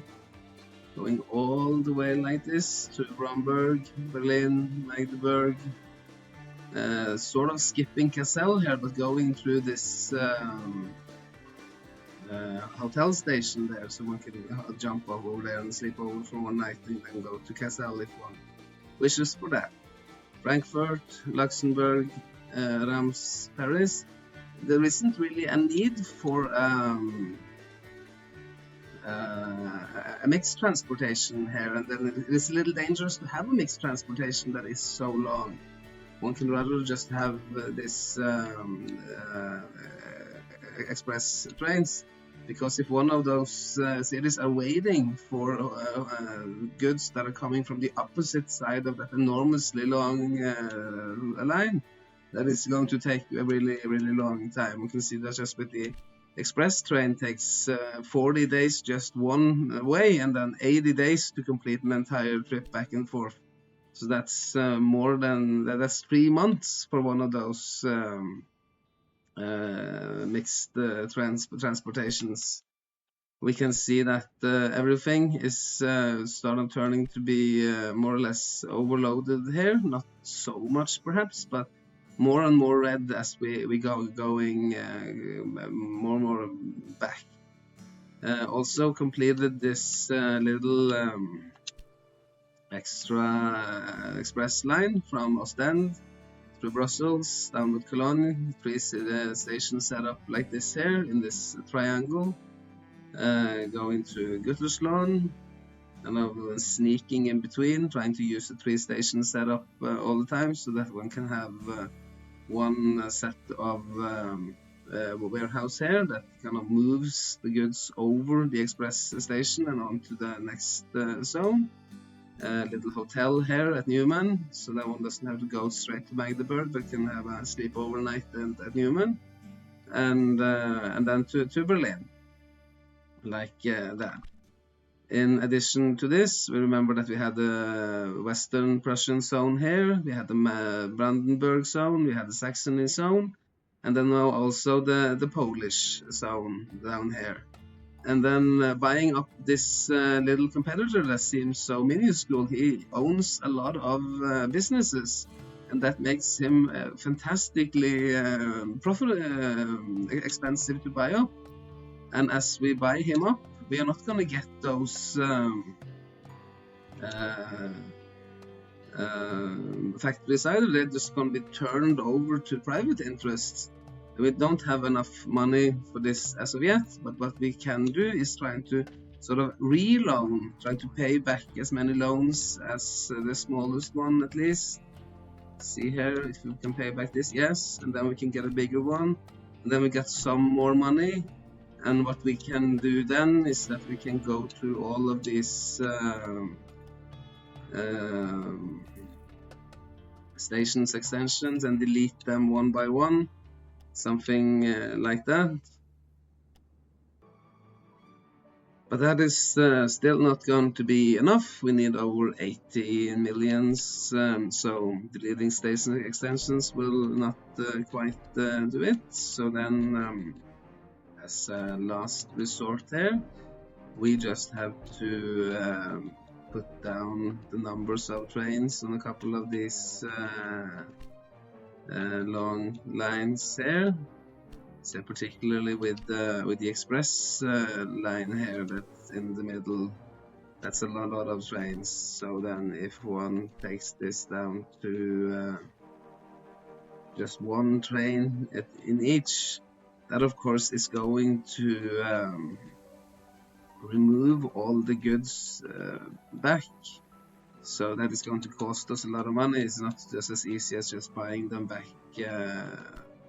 going all the way like this to Brandenburg, Berlin, Magdeburg, sort of skipping Kassel here, but going through this hotel station there, so one can jump over there and sleep over for one night and then go to Kassel if one wishes for that. Frankfurt, Luxembourg, Reims, Paris. There isn't really a need for a mixed transportation here, and then it is a little dangerous to have a mixed transportation that is so long. One can rather just have this express trains, because if one of those cities are waiting for goods that are coming from the opposite side of that enormously long line, that is going to take a really, really long time. We can see that just with the express train takes 40 days just one way, and then 80 days to complete an entire trip back and forth. So that's that's 3 months for one of those mixed transportations. We can see that everything is starting turning to be more or less overloaded here. Not so much perhaps, but more and more red as we going more and more back. Also completed this little extra express line from Ostend through Brussels down with Cologne. 3 stations set up like this here in this triangle. Going to Gütersloh, and I was sneaking in between, trying to use the 3 station setup all the time, so that one can have one set of warehouse here that kind of moves the goods over the express station and on to the next zone. Little hotel here at Newman, so that one doesn't have to go straight to Magdeburg, but can have a sleep overnight at Newman, and then to Berlin. Like that. In addition to this, we remember that we had the Western Prussian zone here, we had the Brandenburg zone, we had the Saxony zone, and then now also the Polish zone down here. And then buying up this little competitor that seems so minuscule, he owns a lot of businesses, and that makes him fantastically expensive to buy up. And as we buy him up, we are not going to get those factories either. They're just going to be turned over to private interests. We don't have enough money for this as of yet, but what we can do is trying to sort of re-loan, trying to pay back as many loans as the smallest one at least. See here, if we can pay back this, yes, and then we can get a bigger one, and then we get some more money. And what we can do then is that we can go through all of these stations extensions and delete them one by one, something like that. But that is still not going to be enough. We need over 80 millions, so deleting station extensions will not quite do it. So then as a last resort there, we just have to put down the numbers of trains on a couple of these long lines here. So particularly with the express line here that's in the middle, that's a lot of trains. So then if one takes this down to just one train in each, that of course is going to remove all the goods back. So that is going to cost us a lot of money. It's not just as easy as just buying them back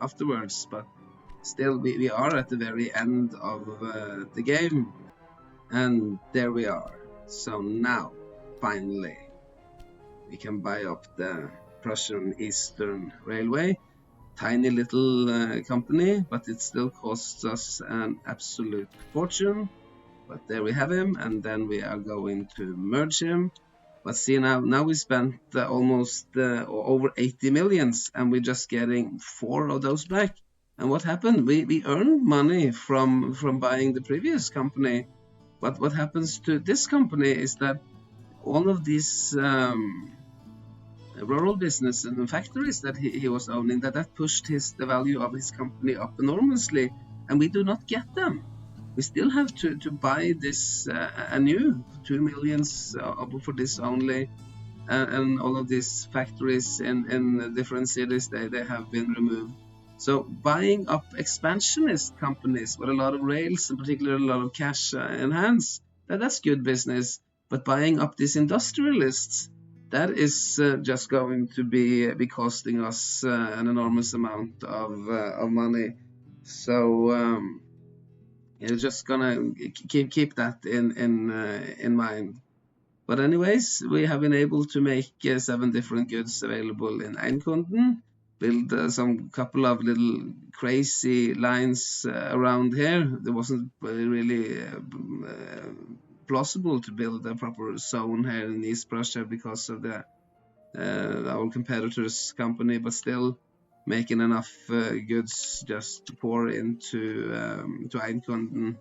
afterwards, but still we are at the very end of the game, and there we are. So now finally we can buy up the Prussian Eastern Railway. Tiny little company, but it still costs us an absolute fortune. But there we have him, and then we are going to merge him. But see, now we spent almost over 80 millions, and we're just getting 4 of those back. And what happened? We earned money from buying the previous company, but what happens to this company is that all of these rural business and factories that he was owning, that pushed the value of his company up enormously, and we do not get them. We still have to buy this anew, 2 millions for this only, and all of these factories in different cities, they have been removed. So buying up expansionist companies with a lot of rails, and particularly a lot of cash in hands, that's good business. But buying up these industrialists, that is just going to be costing us an enormous amount of money. So you're just gonna keep that in mind. But anyways, we have been able to make 7 different goods available in Einkunden. build some couple of little crazy lines around here. There wasn't really plausible to build a proper zone here in East Prussia because of our competitor's company, but still making enough goods just to pour into to Eidkunden.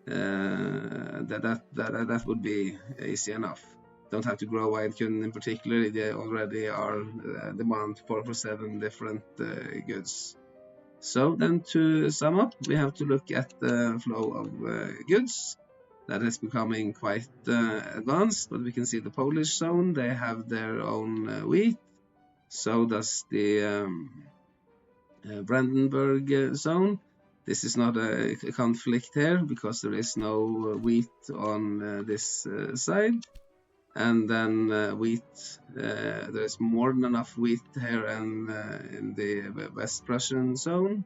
That would be easy enough. Don't have to grow Eidkunden in particular. They already are demand for 7 different goods. So then, to sum up, we have to look at the flow of goods. That is becoming quite advanced, but we can see the Polish zone. They have their own wheat. So does the Brandenburg zone. This is not a conflict here because there is no wheat on this side. And then wheat, there is more than enough wheat here in the West Prussian zone.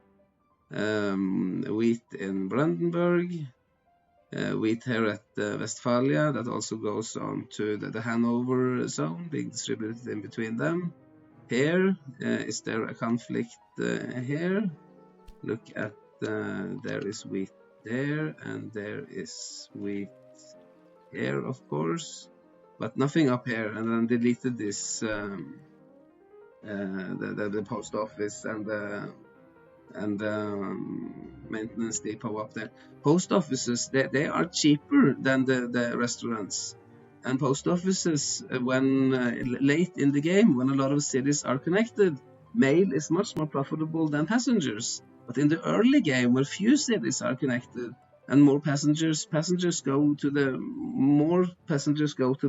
Wheat in Brandenburg. Wheat here at Westphalia, that also goes on to the Hanover zone, being distributed in between them. Here, is there a conflict here? Look at, there is wheat there, and there is wheat here, of course, but nothing up here. And then deleted this, the post office and the maintenance depot up there. Post offices, they are cheaper than the restaurants. And post offices, when late in the game, when a lot of cities are connected, mail is much more profitable than passengers. But in the early game, where few cities are connected and more passengers go to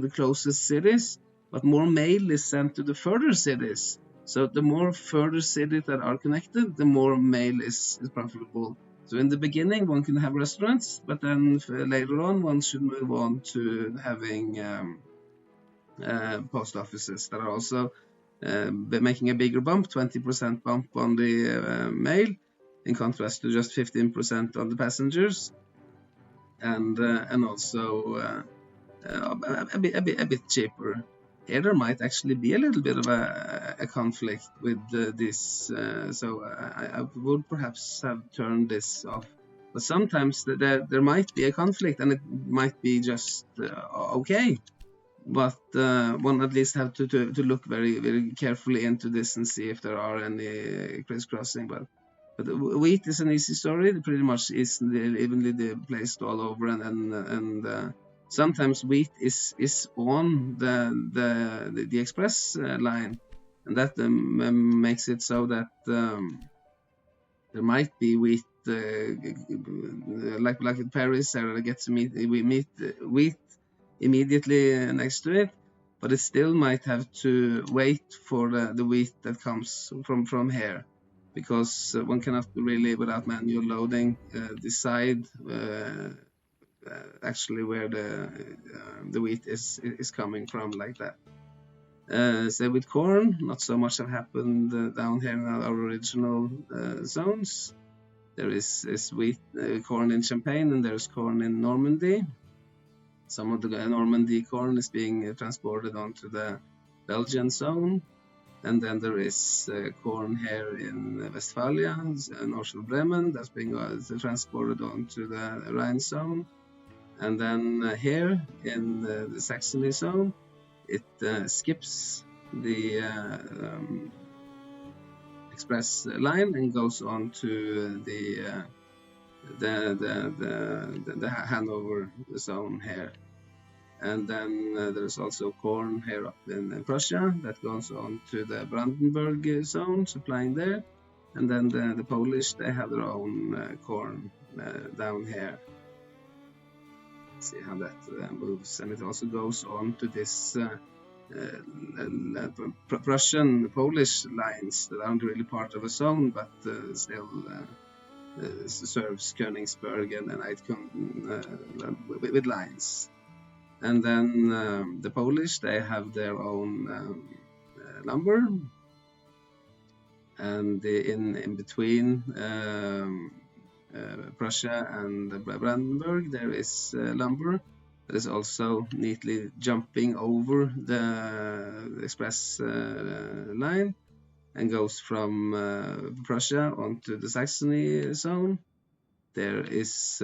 the closest cities, but more mail is sent to the further cities. So the more further cities that are connected, the more mail is profitable. So in the beginning, one can have restaurants, but then later on, one should move on to having post offices that are also making a bigger bump, 20% bump on the mail, in contrast to just 15% on the passengers, and also a bit cheaper. Here there might actually be a little bit of a conflict with this, so I would perhaps have turned this off. But sometimes there might be a conflict, and it might be just okay. But one at least have to look very, very carefully into this and see if there are any crisscrossing. But wheat is an easy story. It pretty much is evenly placed all over, and sometimes wheat is on the express line, and that makes it so that there might be wheat like in Paris, there gets wheat immediately next to it, but it still might have to wait for the wheat that comes from here, because one cannot really, without manual loading, decide actually where the wheat is coming from like that. Say with corn, not so much have happened down here in our original zones. There is wheat, corn in Champagne, and there's corn in Normandy. Some of the Normandy corn is being transported onto the Belgian zone, and then there is corn here in Westphalia, north of Bremen, that's being transported onto the Rhine zone. And then here in the Saxony zone, it skips the express line and goes on to the Hanover zone here. And then there's also corn here up in Prussia that goes on to the Brandenburg zone, supplying there. And then the Polish, they have their own corn down here. Let's see how that moves. And it also goes on to this Prussian-Polish lines that aren't really part of a zone, but still serves Königsberg and Eidkunden with lines. And then the Polish, they have their own lumber, and in between Prussia and Brandenburg, there is lumber that is also neatly jumping over the express line, and goes from Prussia onto the Saxony zone. There is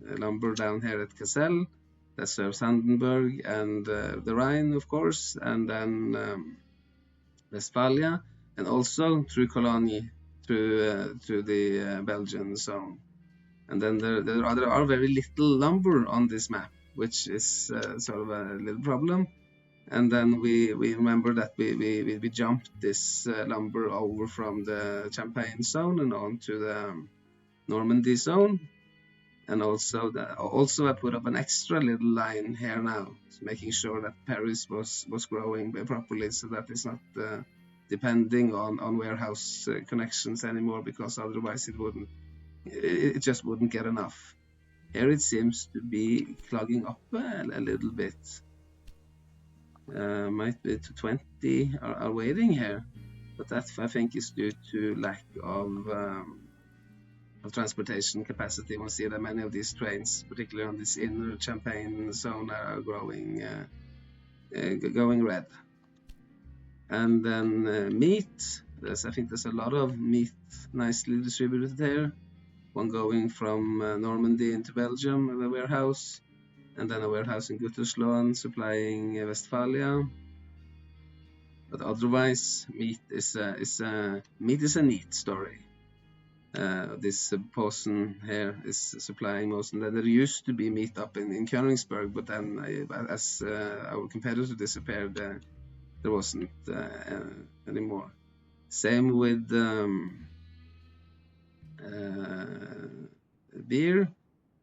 lumber down here at Cassel that serves Brandenburg and the Rhine, of course, and then Westphalia, and also through Cologne to the Belgian zone. And then there are very little lumber on this map, which is sort of a little problem. And then we remember that we jumped this lumber over from the Champagne zone and on to the Normandy zone. And also I put up an extra little line here now, making sure that Paris was growing properly, so that it's not depending on warehouse connections anymore, because otherwise it just wouldn't get enough. Here it seems to be clogging up a little bit. Might be to 20 are waiting here, but that I think is due to lack of transportation capacity. We'll see that many of these trains, particularly on this inner Champagne zone, are going red. And then meat. I think there's a lot of meat nicely distributed there. One going from Normandy into Belgium, a warehouse, and then a warehouse in Gütersloh supplying Westphalia. But otherwise, meat is a neat story. This Posen here is supplying most, and there used to be meat up in Königsberg, but then as our competitor disappeared, there wasn't anymore. Same with beer.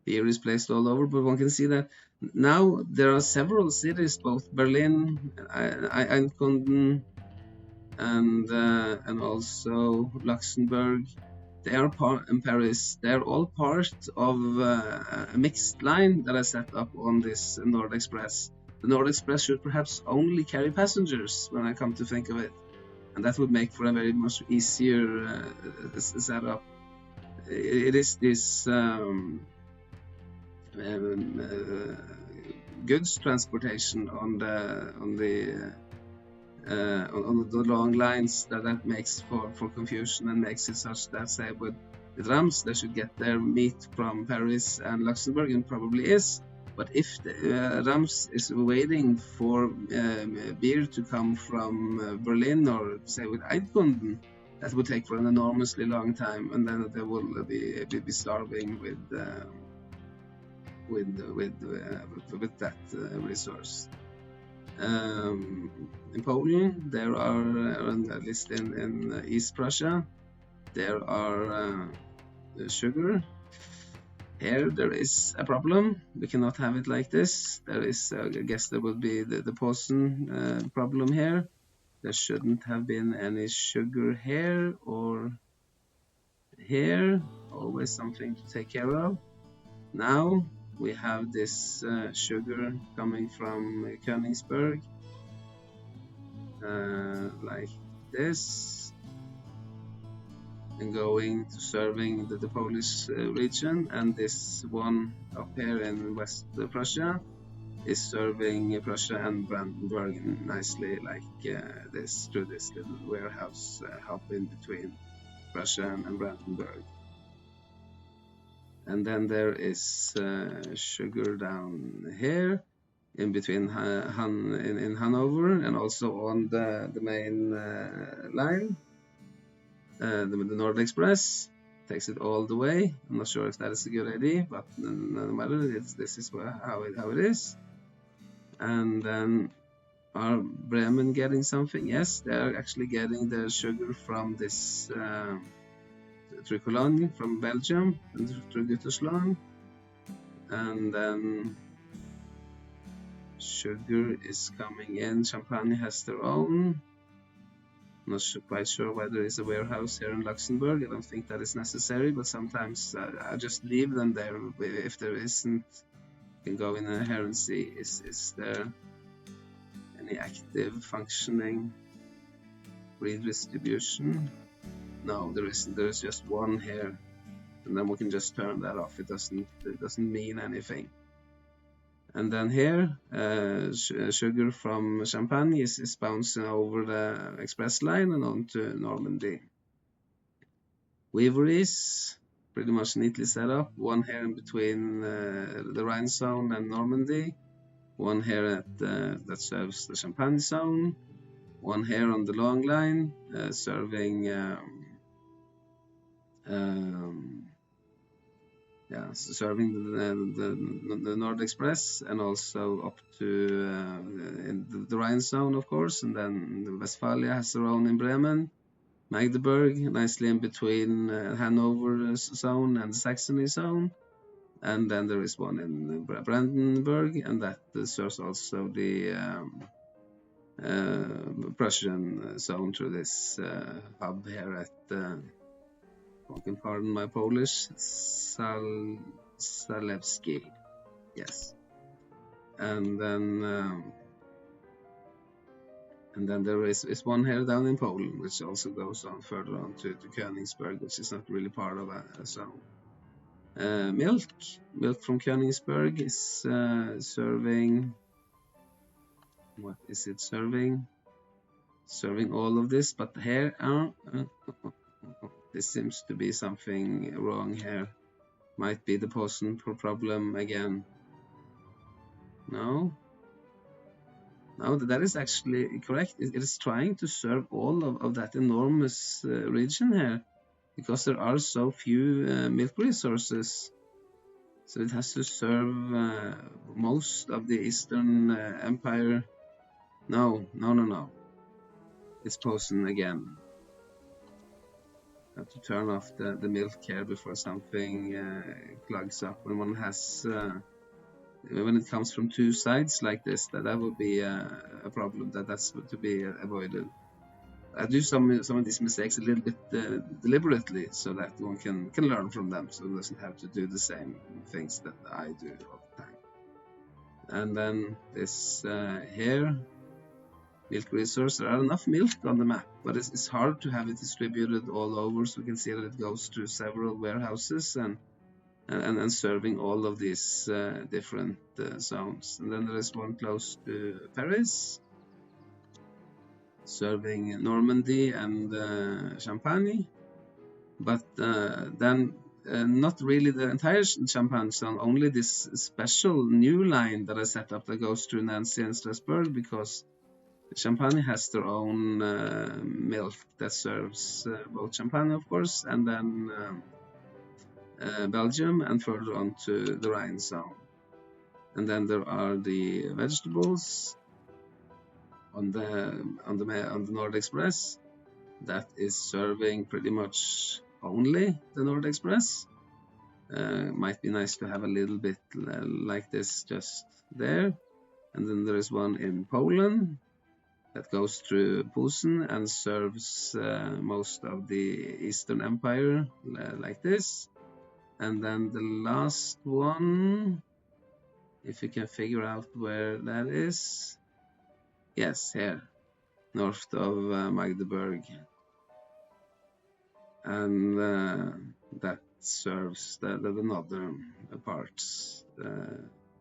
Beer is placed all over, but one can see that now there are several cities, both Berlin, Eindhoven, and also Luxembourg. They are in Paris. They are all part of a mixed line that I set up on this Nord Express. The Nord Express should perhaps only carry passengers when I come to think of it, and that would make for a very much easier setup. It is this goods transportation on the long lines that makes for confusion and makes it such that, say, with Rams, they should get their meat from Paris and Luxembourg, and probably is. But if the Rams is waiting for beer to come from Berlin, or say with Eindhoven, that would take for an enormously long time, and then they will be starving with that resource. In Poland, there are, at least in East Prussia, there are sugar. Here there is a problem. We cannot have it like this. There is, I guess, there will be the Posen problem here. There shouldn't have been any sugar here or here. Always something to take care of. Now we have this sugar coming from Königsberg, like this, and going to serving the Polish region, and this one up here in West Prussia is serving Prussia and Brandenburg nicely, like this, through this little warehouse hub in between Prussia and Brandenburg. And then there is sugar down here in between in Hanover, and also on the main line. The Nord Express takes it all the way. I'm not sure if that is a good idea, but no matter, this is how it is. And then are Bremen getting something? Yes, they are actually getting their sugar from this through Cologne, from Belgium, and through Gütersloh. And then sugar is coming in. Champagne has their own. Not quite sure why there is a warehouse here in Luxembourg. I don't think that is necessary, but sometimes I just leave them there. If there isn't, you can go in here and see, is there any active functioning redistribution? No, there isn't. There is just one here, and then we can just turn that off. It doesn't mean anything. And then here, sugar from Champagne is bouncing over the express line and on to Normandy. Weaveries, pretty much neatly set up. One here in between the Rhine zone and Normandy. One here at that serves the Champagne zone. One here on the long line, serving serving the Nord Express, and also up to in the Rhine zone, of course, and then the Westphalia has their own in Bremen. Magdeburg, nicely in between Hanover zone and the Saxony zone. And then there is one in Brandenburg, and that serves also the Prussian zone through this hub here at I can pardon my Polish, Zalewski, yes. And then there is one here down in Poland, which also goes on further on to Königsberg, which is not really part of a zone. Milk from Königsberg is serving. What is it serving? Serving all of this, but here, this seems to be something wrong here. Might be the Posen problem again. No, that is actually correct. It is trying to serve all of that enormous region here, because there are so few milk resources. So it has to serve most of the Eastern Empire. No. It's Posen again. I have to turn off the milk here before something clogs up. When one has, when it comes from two sides like this, that would be a problem. That's to be avoided. I do some of these mistakes a little bit deliberately, so that one can learn from them, so it doesn't have to do the same things that I do all the time. And then this here, milk resource. There are enough milk on the map, but it's hard to have it distributed all over, so we can see that it goes through several warehouses and serving all of these different zones. And then there is one close to Paris, serving Normandy and Champagne, but then not really the entire Champagne zone, only this special new line that I set up that goes through Nancy and Strasbourg, because Champagne has their own milk that serves both Champagne, of course, and then Belgium, and further on to the Rhine zone. And then there are the vegetables on the Nord Express that is serving pretty much only the Nord Express. Might be nice to have a little bit like this just there. And then there is one in Poland that goes through Posen and serves most of the Eastern Empire like this. And then the last one, if you can figure out where that is, yes, here, north of Magdeburg. And that serves the northern parts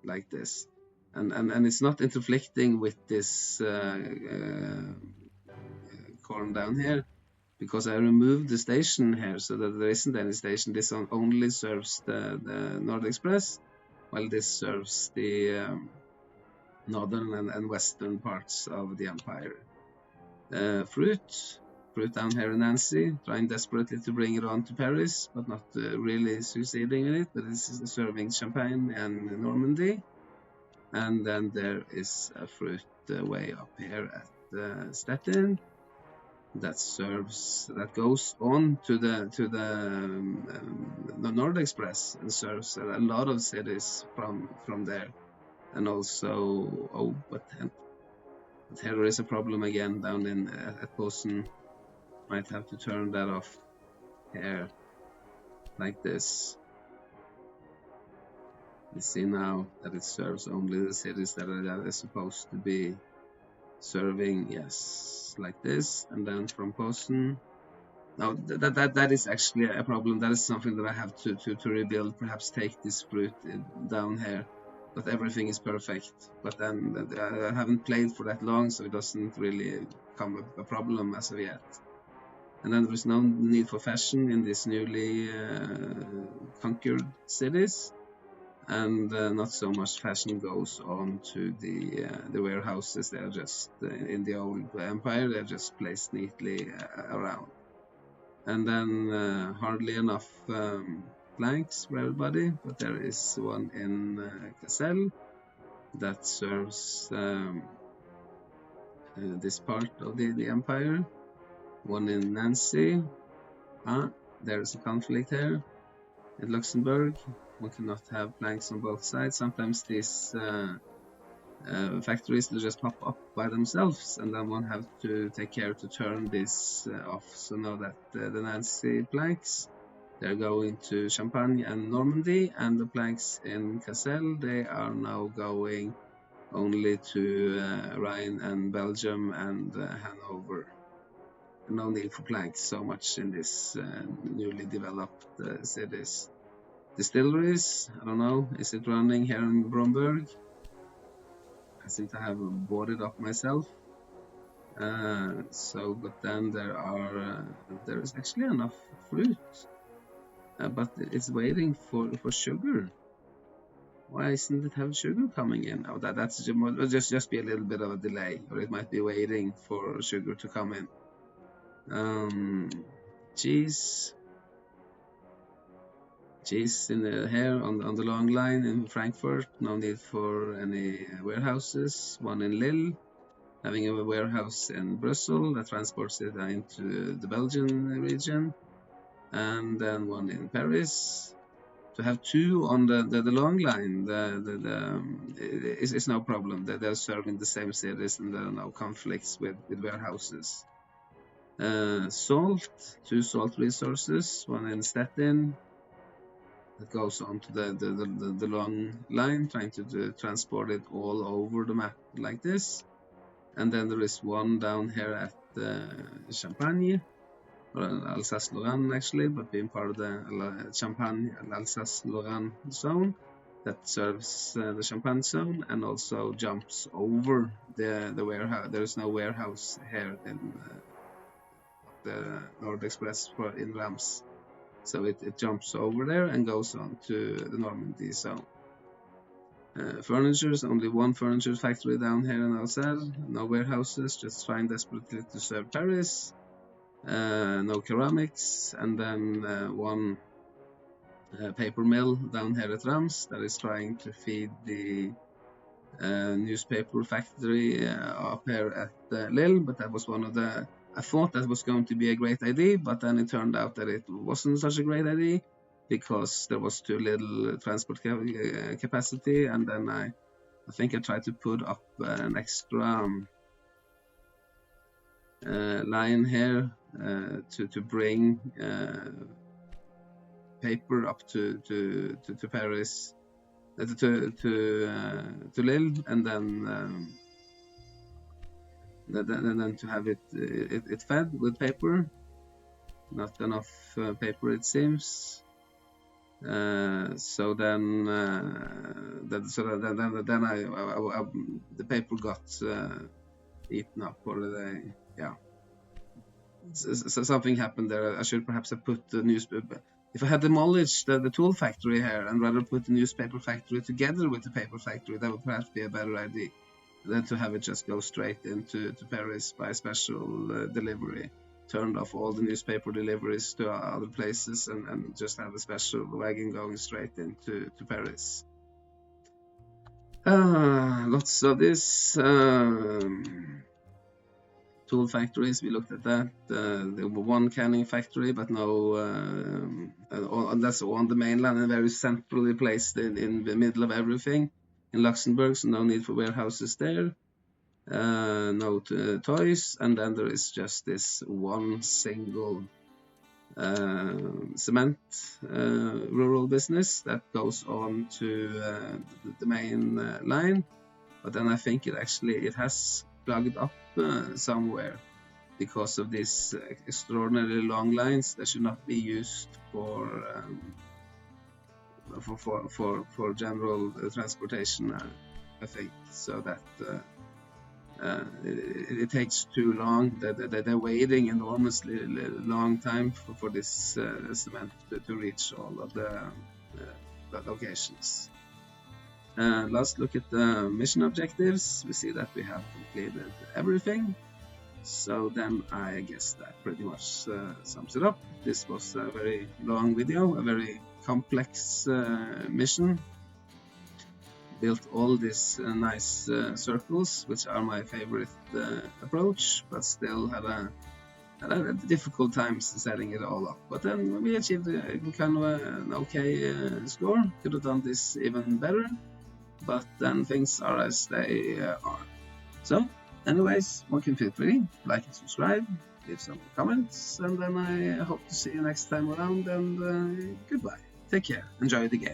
like this. And it's not interflicting with this corn down here, because I removed the station here so that there isn't any station. This one only serves the Nord Express, while this serves the northern and western parts of the empire. Fruit down here in Nancy, trying desperately to bring it on to Paris, but not really succeeding in it. But this is serving Champagne and Normandy. And then there is a fruit way up here at Stettin that goes on to the Nord Express and serves a lot of cities from there. And also, but here is a problem again down in at Posen. Might have to turn that off here, like this. You see now that it serves only the cities that are supposed to be serving, yes, like this. And then from Posen, now that is actually a problem. That is something that I have to rebuild. Perhaps take this fruit down here but everything is perfect. But then I haven't played for that long, so it doesn't really become a problem as of yet. And then there is no need for fashion in these newly conquered cities, and not so much fashion goes on to the warehouses. They're just in the old empire. They're just placed neatly around, and then hardly enough planks for everybody. But there is one in Cassel that serves this part of the empire. One in Nancy. There's a conflict here. In Luxembourg, one cannot have planks on both sides. Sometimes these factories will just pop up by themselves, and then one have to take care to turn this off. So now that the Nancy planks, they're going to Champagne and Normandy, and the planks in Cassel, they are now going only to Rhine and Belgium and Hanover. No need for planks so much in this newly developed cities. Distilleries, I don't know, is it running here in Brandenburg? I seem to have bought it up myself. But then there is actually enough fruit, but it's waiting for sugar. Why isn't it have sugar coming in? Oh, that's just be a little bit of a delay, or it might be waiting for sugar to come in. Cheese in here on the long line in Frankfurt. No need for any warehouses. One in Lille, having a warehouse in Brussels that transports it into the Belgian region, and then one in Paris. To have two on the long line, it's no problem. They're serving the same cities, and there are no conflicts with warehouses. Salt, two salt resources, one in Stettin that goes on to the long line, trying to transport it all over the map like this. And then there is one down here at Champagne, or Alsace-Lorraine actually, but being part of the Champagne and Alsace-Lorraine zone that serves the Champagne zone, and also jumps over the warehouse. There is no warehouse here in the Nord Express in Rams, so it jumps over there and goes on to the Normandy zone. Furnitures, only one furniture factory down here in Alsace, no warehouses, just trying desperately to serve Paris. No ceramics, and then one paper mill down here at Rams that is trying to feed the newspaper factory up here at Lille, but that was one of the... I thought that was going to be a great idea, but then it turned out that it wasn't such a great idea because there was too little transport capacity, and then I think I tried to put up an extra line here to bring paper up to Paris, to Lille, and then to have it fed with paper. Not enough paper, it seems. So then the paper got eaten up, or so something happened there. I should perhaps have put the newspaper. If I had demolished the tool factory here and rather put the newspaper factory together with the paper factory, that would perhaps be a better idea than to have it just go straight into Paris by special delivery. Turned off all the newspaper deliveries to other places and just have a special wagon going straight into Paris. Lots of this. Tool factories, we looked at that. There were one canning factory, but no, that's on the mainland and very centrally placed in the middle of everything in Luxembourg, so no need for warehouses there. No toys, and then there is just this one single cement rural business that goes on to the main line, but then I think it has plugged up somewhere because of these extraordinarily long lines that should not be used for for general transportation, I think, so that it takes too long. They're waiting enormously long time for this cement to reach all of the locations. Let's look at the mission objectives. We see that we have completed everything. So then I guess that pretty much sums it up. This was a very long video, a very complex mission. Built all these nice circles, which are my favorite approach, but still had a difficult time setting it all up. But then we achieved kind of an okay score. Could have done this even better, but then things are as they are. So anyways, one can feel free, like and subscribe, leave some comments, and then I hope to see you next time around, and goodbye. Take care, enjoy the game.